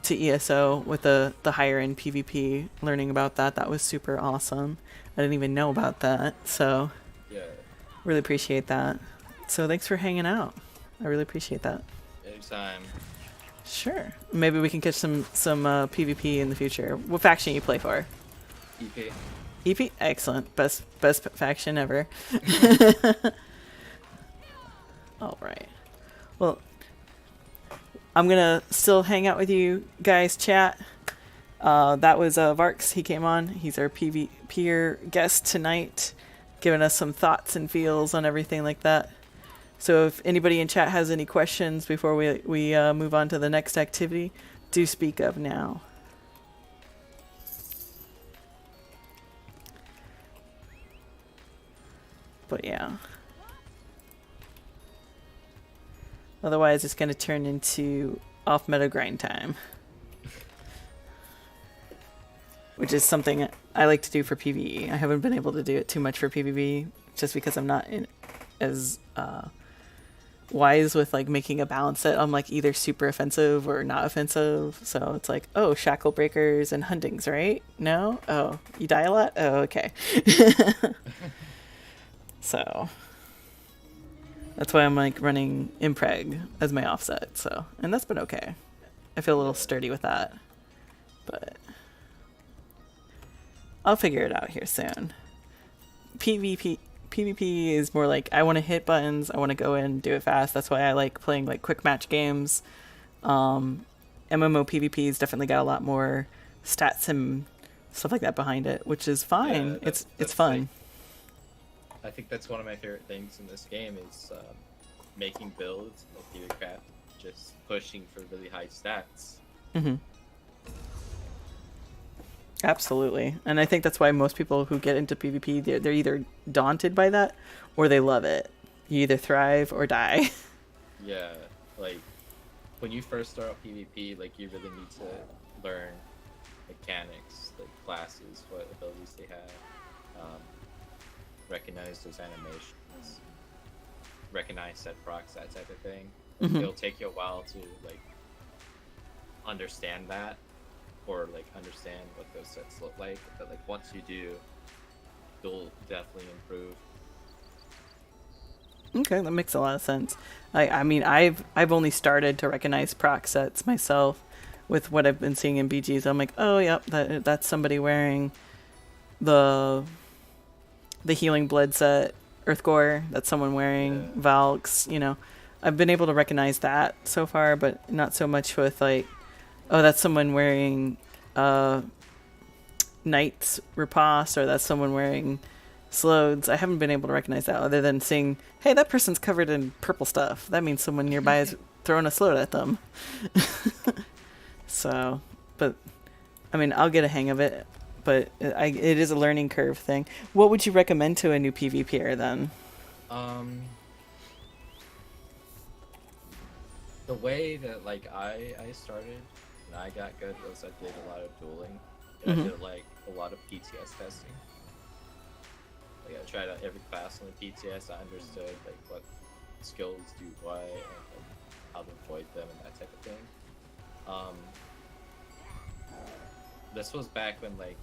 Speaker 1: to ESO with the higher end PvP, learning about that was super awesome. I didn't even know about that, so
Speaker 2: yeah,
Speaker 1: really appreciate that. So thanks for hanging out. I really appreciate that.
Speaker 2: Anytime.
Speaker 1: Sure. Maybe we can catch some PvP in the future. What faction you play for?
Speaker 2: EP.
Speaker 1: EP? Excellent. Best faction ever. All right. Well, I'm gonna still hang out with you guys, chat. That was Varx. He came on. He's our PvPer guest tonight, giving us some thoughts and feels on everything like that. So if anybody in chat has any questions before we move on to the next activity, do speak up now. But yeah. Otherwise, it's going to turn into off-meta grind time. Which is something I like to do for PvE. I haven't been able to do it too much for PvP, just because I'm not as wise with like making a balance that I'm like either super offensive or not offensive. So it's like, oh, shackle breakers and huntings, right? No? Oh, you die a lot? Oh, okay. So that's why I'm like running impreg as my offset. So, and that's been okay. I feel a little sturdy with that, but I'll figure it out here soon. PvP is more like I want to hit buttons. I want to go in and do it fast. That's why I like playing like quick match games. MMO PvP's definitely got a lot more stats and stuff like that behind it, which is fine.
Speaker 2: Yeah,
Speaker 1: it's fun.
Speaker 2: I think that's one of my favorite things in this game is making builds like Theorycraft, just pushing for really high stats.
Speaker 1: Mm-hmm. Absolutely. And I think that's why most people who get into PvP, they're either daunted by that or they love it. You either thrive or die.
Speaker 2: Yeah, like when you first start out PvP, like you really need to learn mechanics, like classes, what abilities they have, recognize those animations, recognize set procs, that type of thing.
Speaker 1: Mm-hmm.
Speaker 2: It'll take you a while to like understand that, or like understand what those sets look like, but like once you do, you'll definitely improve.
Speaker 1: Okay, that makes a lot of sense. I mean, I've only started to recognize proc sets myself with what I've been seeing in BGs. I'm like, oh, yep, that's somebody wearing the healing blood set, Earthgore. That's someone wearing
Speaker 2: Yeah.
Speaker 1: Valks. I've been able to recognize that so far, but not so much with like, oh, that's someone wearing uh Knight's Riposte, or that's someone wearing Slodes. I haven't been able to recognize that other than seeing, hey, that person's covered in purple stuff. That means someone nearby is throwing a Slode at them. So, but I mean, I'll get a hang of it. But it is a learning curve thing. What would you recommend to a new PvPer then?
Speaker 2: Um, the way that like I started and I got good was I did a lot of dueling. And I did like a lot of PTS testing. Like I tried out every class on the PTS. I understood like what skills do what and like, how to avoid them and that type of thing. Um, this was back when like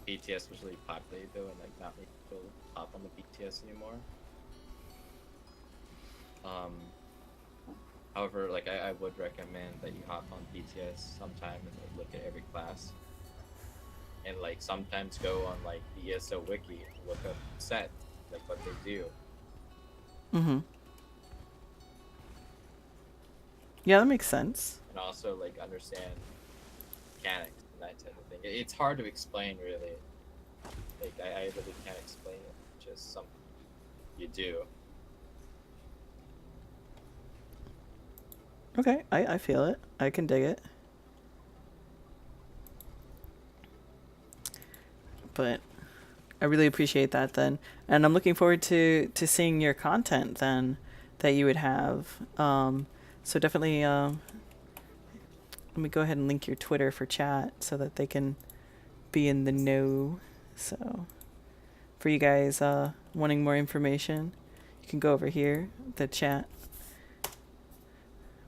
Speaker 2: PTS was really populated though, and like not many people hop on the PTS anymore. Um, however, like I would recommend that you hop on PTS sometime and like, look at every class. And like sometimes go on like the ESO wiki and look up set, like what they do.
Speaker 1: Yeah, that makes sense.
Speaker 2: And also like understand mechanics and that type of thing. It's hard to explain really. Like I really can't explain it. Just something you do.
Speaker 1: Okay, I feel it. I can dig it. But I really appreciate that then. And I'm looking forward to seeing your content then that you would have. So definitely let me go ahead and link your Twitter for chat so that they can be in the know. So for you guys wanting more information, you can go over here, the chat,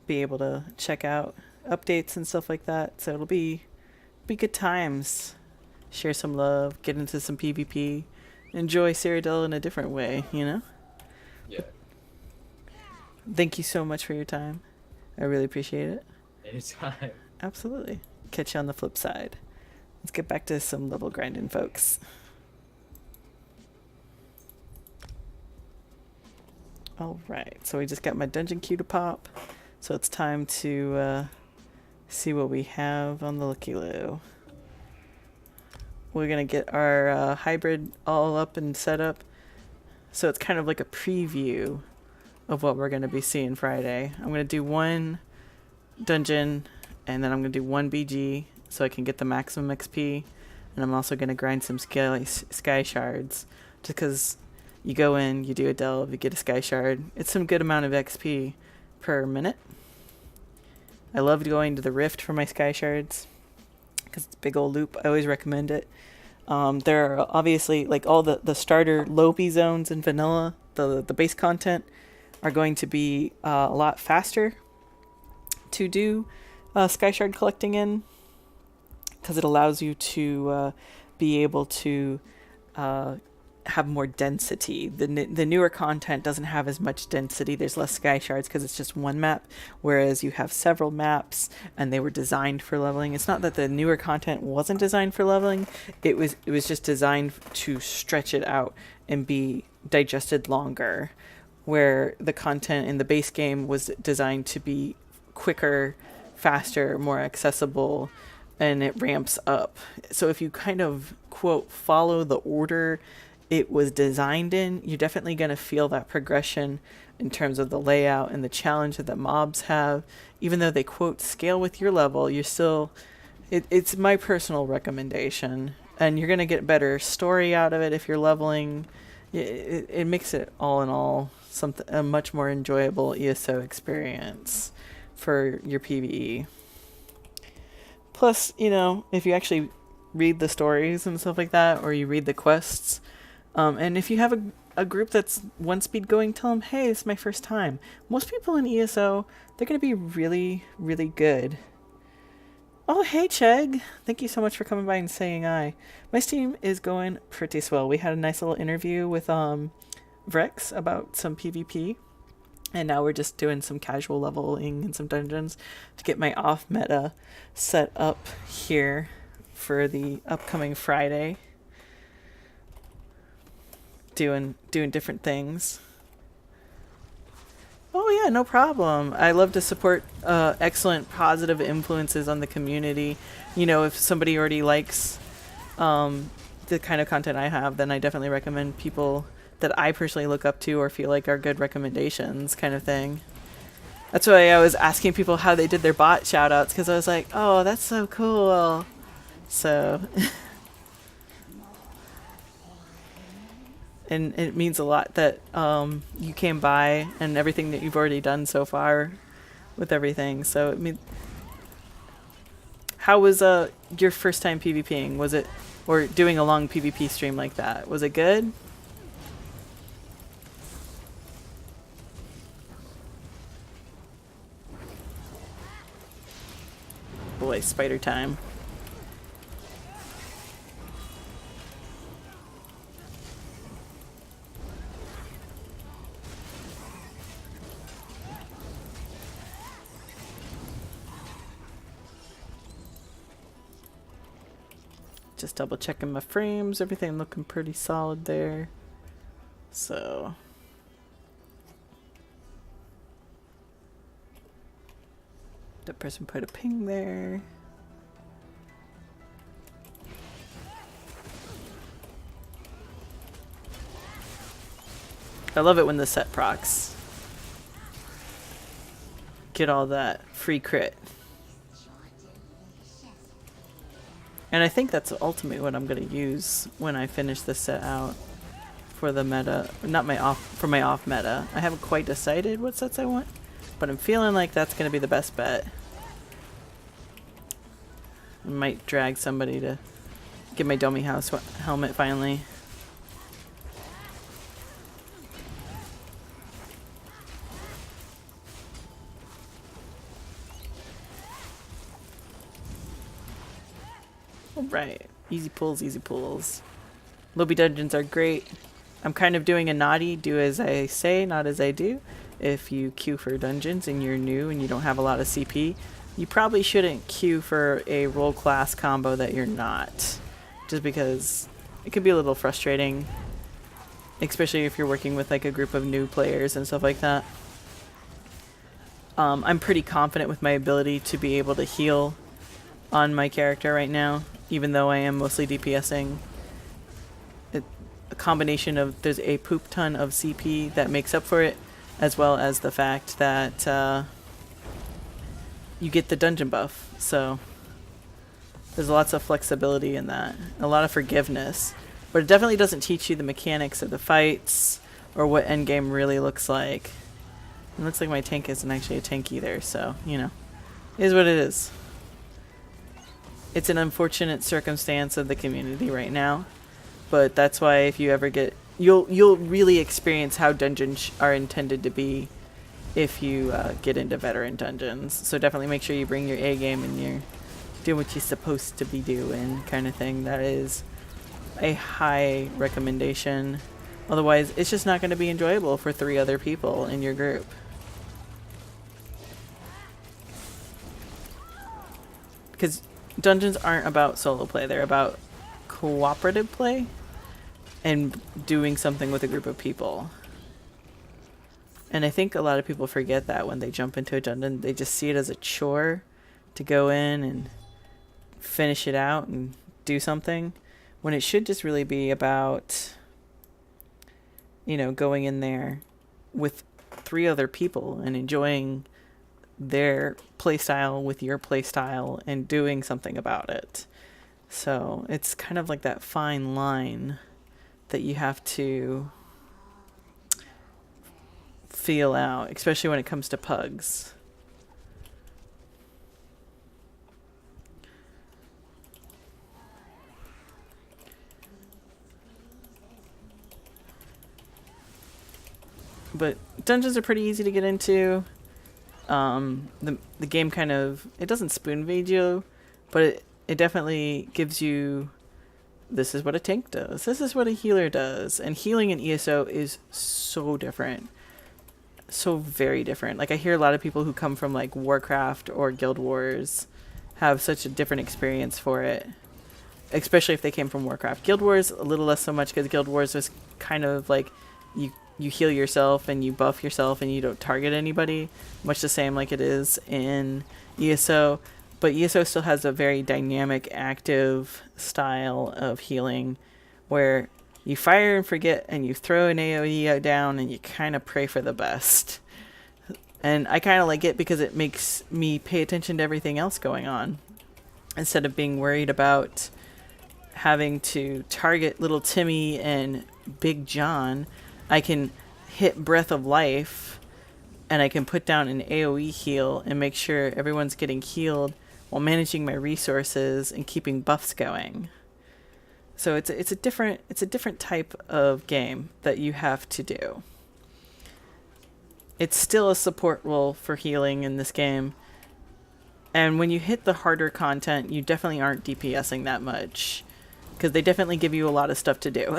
Speaker 1: be able to check out updates and stuff like that. So it'll be good times. Share some love, get into some PvP, enjoy Cyrodiil in a different way,
Speaker 2: Yeah.
Speaker 1: Thank you so much for your time. I really appreciate it.
Speaker 2: Anytime.
Speaker 1: Absolutely. Catch you on the flip side. Let's get back to some level grinding, folks. All right, so we just got my dungeon queue to pop. So it's time to see what we have on the Looky Loo. We're going to get our hybrid all up and set up. So it's kind of like a preview of what we're going to be seeing Friday. I'm going to do one dungeon, and then I'm going to do one BG so I can get the maximum XP. And I'm also going to grind some sky shards. Just because you go in, you do a delve, you get a sky shard. It's some good amount of XP per minute. I love going to the Rift for my sky shards because it's a big old loop. I always recommend it. There are obviously like all the starter Lopi zones in vanilla, the base content are going to be a lot faster to do sky shard collecting in, because it allows you to be able to have more density. The newer content doesn't have as much density. There's less sky shards because it's just one map, whereas you have several maps and they were designed for leveling. It's not that the newer content wasn't designed for leveling. It was just designed to stretch it out and be digested longer, where the content in the base game was designed to be quicker, faster, more accessible, and it ramps up. So if you kind of, quote, follow the order it was designed in, you're definitely going to feel that progression in terms of the layout and the challenge that the mobs have. Even though they, quote, scale with your level, you're still... It's my personal recommendation. And you're going to get better story out of it if you're leveling. It makes it, all in all, a much more enjoyable ESO experience for your PvE. Plus, if you actually read the stories and stuff like that, or you read the quests, and if you have a group that's one speed going, tell them, hey, it's my first time. Most people in ESO, they're going to be really, really good. Oh, hey, Chegg. Thank you so much for coming by and saying hi. My Steam is going pretty swell. We had a nice little interview with Vrex about some PvP. And now we're just doing some casual leveling and some dungeons to get my off meta set up here for the upcoming Friday. Doing different things. Oh yeah, no problem. I love to support excellent positive influences on the community. You know, if somebody already likes the kind of content I have, then I definitely recommend people that I personally look up to or feel like are good recommendations, kind of thing. That's why I was asking people how they did their bot shoutouts, because I was like, oh, that's so cool. So, and it means a lot that you came by and everything that you've already done so far with everything. So, it means, how was your first time PvPing? Was it, or doing a long PvP stream like that? Was it good? Boy, spider time. Just double checking my frames, everything looking pretty solid there. So that person put a ping there. I love it when the set procs get all that free crit. And I think that's ultimately what I'm going to use when I finish this set out for the meta. Not my off, for my off meta. I haven't quite decided what sets I want, but I'm feeling like that's going to be the best bet. I might drag somebody to get my dummy house helmet finally. Right. Easy pulls, easy pulls. Lobby dungeons are great. I'm kind of doing a naughty, do as I say, not as I do. If you queue for dungeons and you're new and you don't have a lot of CP, you probably shouldn't queue for a role class combo that you're not. Just because it could be a little frustrating. Especially if you're working with like a group of new players and stuff like that. I'm pretty confident with my ability to be able to heal on my character right now, even though I am mostly DPSing. A combination of, there's a poop ton of CP that makes up for it, as well as the fact that you get the dungeon buff. So there's lots of flexibility in that, a lot of forgiveness, but it definitely doesn't teach you the mechanics of the fights or what endgame really looks like. It looks like my tank isn't actually a tank either, so, you know, it is what it is. It's an unfortunate circumstance of the community right now, but that's why if you ever get, you'll really experience how dungeons are intended to be if you get into veteran dungeons. So definitely make sure you bring your A game and you're doing what you're supposed to be doing, kind of thing. That is a high recommendation. Otherwise, it's just not going to be enjoyable for 3 other people in your group. Because dungeons aren't about solo play, they're about cooperative play and doing something with a group of people. And I think a lot of people forget that when they jump into a dungeon, they just see it as a chore to go in and finish it out and do something, when it should just really be about, you know, going in there with 3 other people and enjoying their playstyle with your playstyle and doing something about it. So it's kind of like that fine line that you have to feel out, especially when it comes to pugs. But dungeons are pretty easy to get into. The game kind of, it doesn't spoon feed you, but it definitely gives you this is what a tank does, this is what a healer does. And healing in ESO is so different. So very different. Like, I hear a lot of people who come from like Warcraft or Guild Wars have such a different experience for it, especially if they came from Warcraft. Guild Wars a little less so much, because Guild Wars was kind of like you heal yourself and you buff yourself and you don't target anybody, much the same like it is in ESO. But ESO still has a very dynamic, active style of healing where you fire and forget and you throw an AoE down and you kind of pray for the best. And I kind of like it because it makes me pay attention to everything else going on, instead of being worried about having to target little Timmy and Big John. I can hit Breath of Life and I can put down an AoE heal and make sure everyone's getting healed while managing my resources and keeping buffs going. So it's a different type of game that you have to do. It's still a support role for healing in this game. And when you hit the harder content, you definitely aren't DPSing that much, because they definitely give you a lot of stuff to do.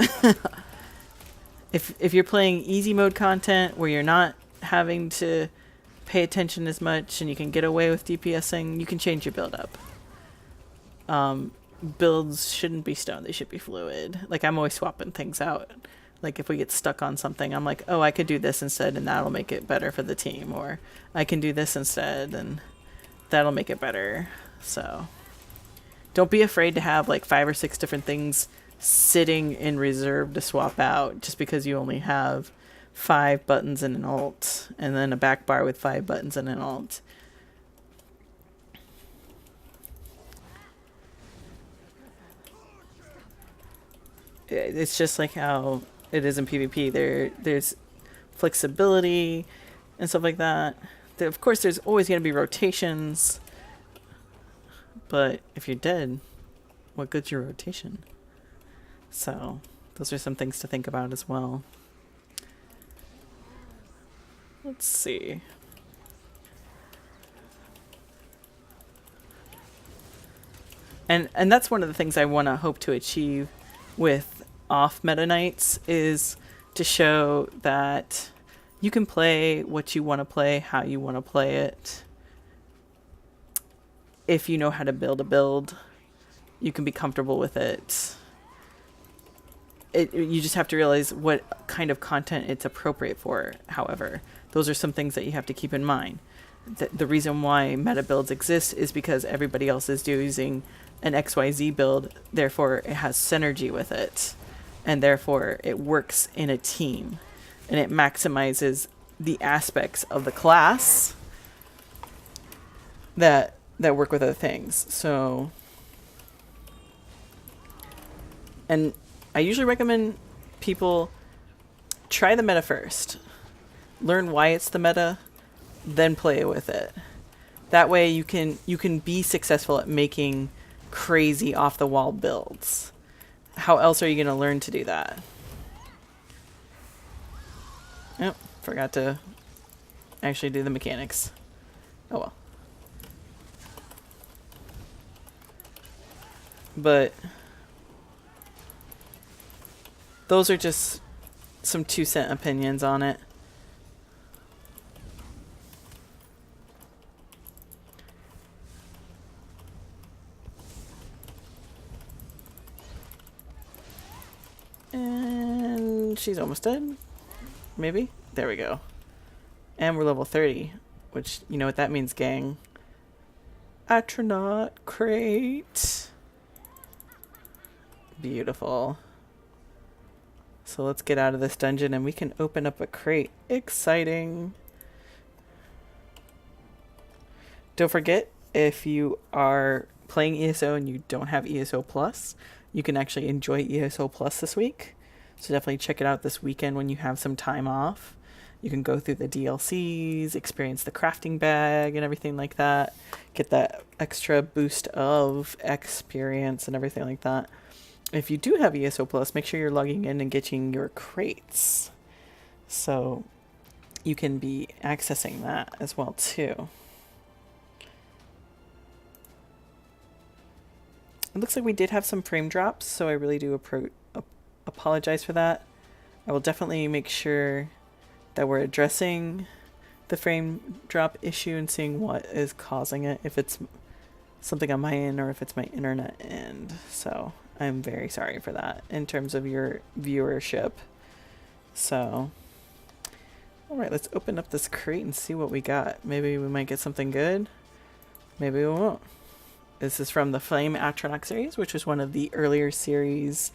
Speaker 1: If you're playing easy mode content where you're not having to pay attention as much and you can get away with DPSing, you can change your build up. Builds shouldn't be stone, they should be fluid. Like, I'm always swapping things out. Like, if we get stuck on something, I'm like, oh, I could do this instead and that'll make it better for the team. Or I can do this instead and that'll make it better. So don't be afraid to have like 5 or 6 different things sitting in reserve to swap out, just because you only have 5 buttons and an alt, and then a back bar with 5 buttons and an alt. It's just like how it is in PvP. There's flexibility and stuff like that. Of course, there's always going to be rotations, but if you're dead, what good's your rotation? So those are some things to think about as well. Let's see. And that's one of the things I want to hope to achieve with off meta nights, is to show that you can play what you want to play, how you want to play it. If you know how to build a build, you can be comfortable with it. You just have to realize what kind of content it's appropriate for. However, those are some things that you have to keep in mind. The reason why meta builds exist is because everybody else is using an XYZ build, therefore it has synergy with it, and therefore it works in a team, and it maximizes the aspects of the class that work with other things. So, and I usually recommend people try the meta first. Learn why it's the meta, then play with it. That way you can be successful at making crazy off-the-wall builds. How else are you going to learn to do that? Oh, forgot to actually do the mechanics. Oh well. But those are just some 2-cent opinions on it. And she's almost dead. Maybe? There we go. And we're level 30, which, you know what that means, gang. Astronaut crate. Beautiful. So let's get out of this dungeon and we can open up a crate. Exciting. Don't forget, if you are playing ESO and you don't have ESO Plus, you can actually enjoy ESO Plus this week. So definitely check it out this weekend when you have some time off. You can go through the DLCs, experience the crafting bag and everything like that. Get that extra boost of experience and everything like that. If you do have ESO Plus, make sure you're logging in and getting your crates. So you can be accessing that as well too. It looks like we did have some frame drops, so I really do apologize for that. I will definitely make sure that we're addressing the frame drop issue and seeing what is causing it, if it's something on my end or if it's my internet end. So I'm very sorry for that in terms of your viewership. So, all right, let's open up this crate and see what we got. Maybe we might get something good. Maybe we won't. This is from the Flame Atronach series, which was one of the earlier series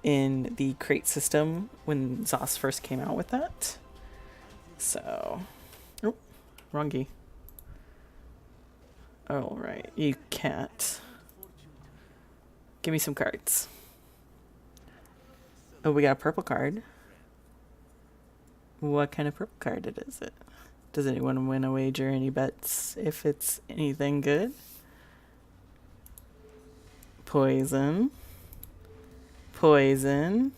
Speaker 1: in the crate system when ZOS first came out with that. So, oh, wrongy. All right, you can't. Give me some cards. Oh, we got a purple card. What kind of purple card is it? Does anyone win a wager? Any bets if it's anything good? Poison. Poison.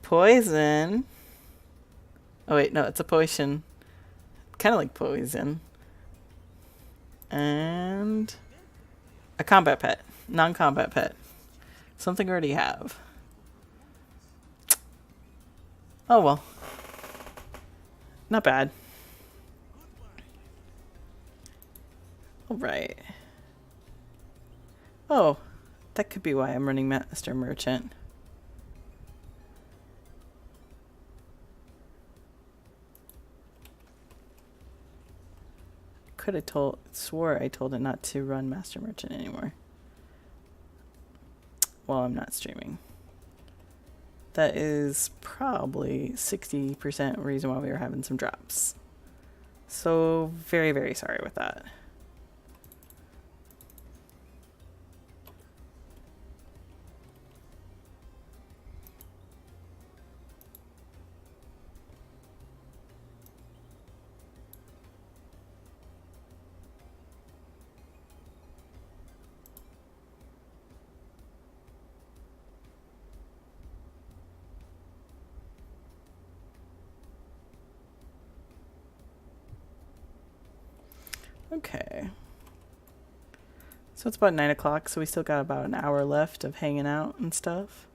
Speaker 1: Poison. Oh wait, no, it's a potion. Kind of like poison. And a combat pet. Non-combat pet. Something I already have. Oh well. Not bad. Alright. Oh, that could be why I'm running Master Merchant. Could have swore I told it not to run Master Merchant anymore. Well, I'm not streaming. That is probably 60% reason why we were having some drops. So very, very sorry with that. Okay. So it's about 9 o'clock, so we still got about an hour left of hanging out and stuff.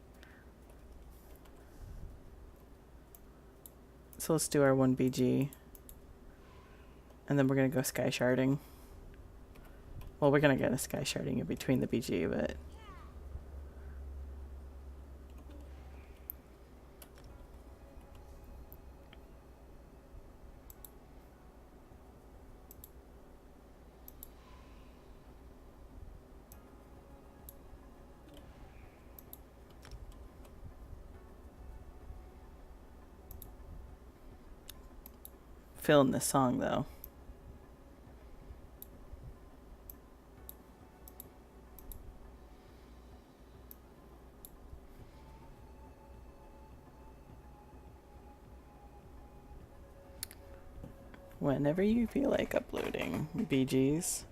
Speaker 1: So let's do our 1 BG. And then we're going to go sky sharding. Well, we're going to get a sky sharding in between the BG, but... feeling this song though. Whenever you feel like uploading BGs.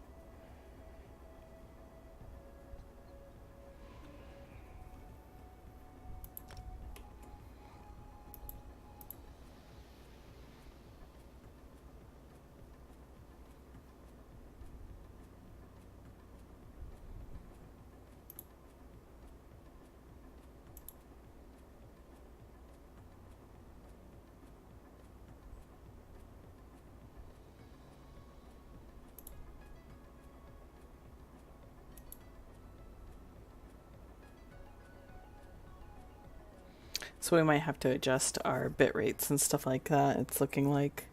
Speaker 1: So we might have to adjust our bit rates and stuff like that, it's looking like,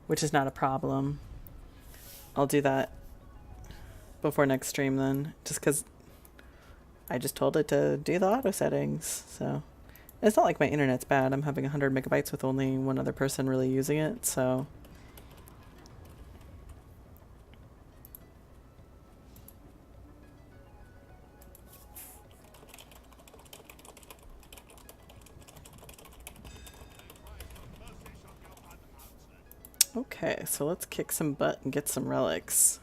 Speaker 1: which is not a problem. I'll do that before next stream then, just because I just told it to do the auto settings. So it's not like my internet's bad. I'm having 100 megabytes with only one other person really using it, so... Okay, so let's kick some butt and get some relics.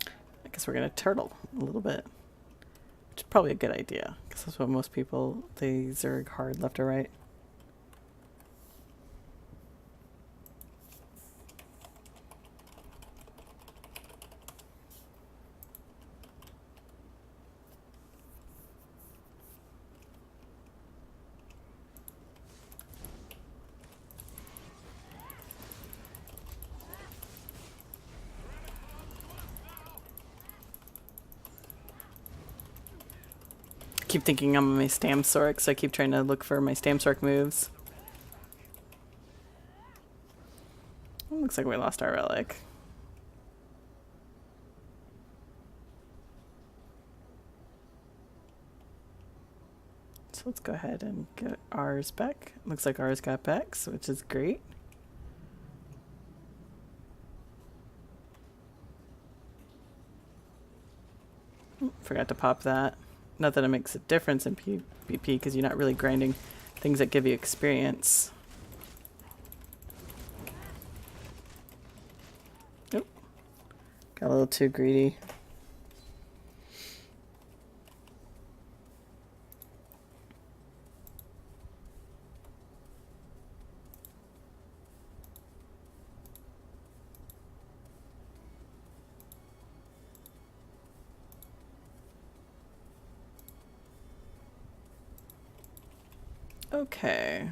Speaker 1: I guess we're gonna turtle a little bit, which is probably a good idea, because that's what most people, they zerg hard left or right. keep thinking I'm on my Stamsork, so I keep trying to look for my Stamsork moves. Looks like we lost our relic. So let's go ahead and get ours back. Looks like ours got back, which is great. Forgot to pop that. Not that it makes a difference in PvP because you're not really grinding things that give you experience. Oop. Got a little too greedy. Okay.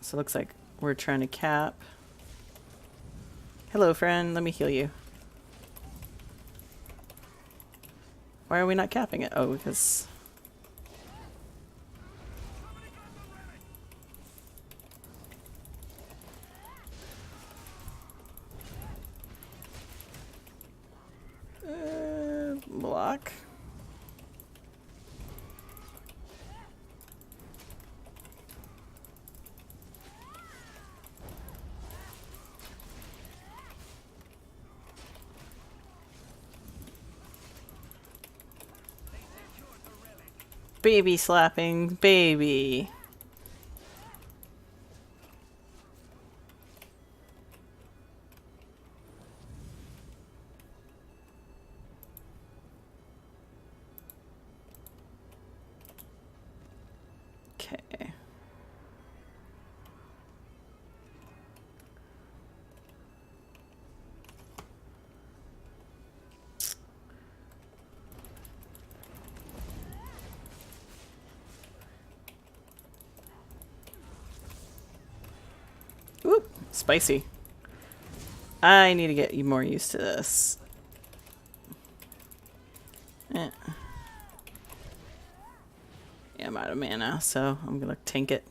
Speaker 1: So it looks like we're trying to cap. Hello, friend. Let me heal you. Why are we not capping it? Oh, because... block. Baby slapping, baby. Okay. Oop, spicy. I need to get you more used to this. Yeah, I'm out of mana, so I'm gonna tank it.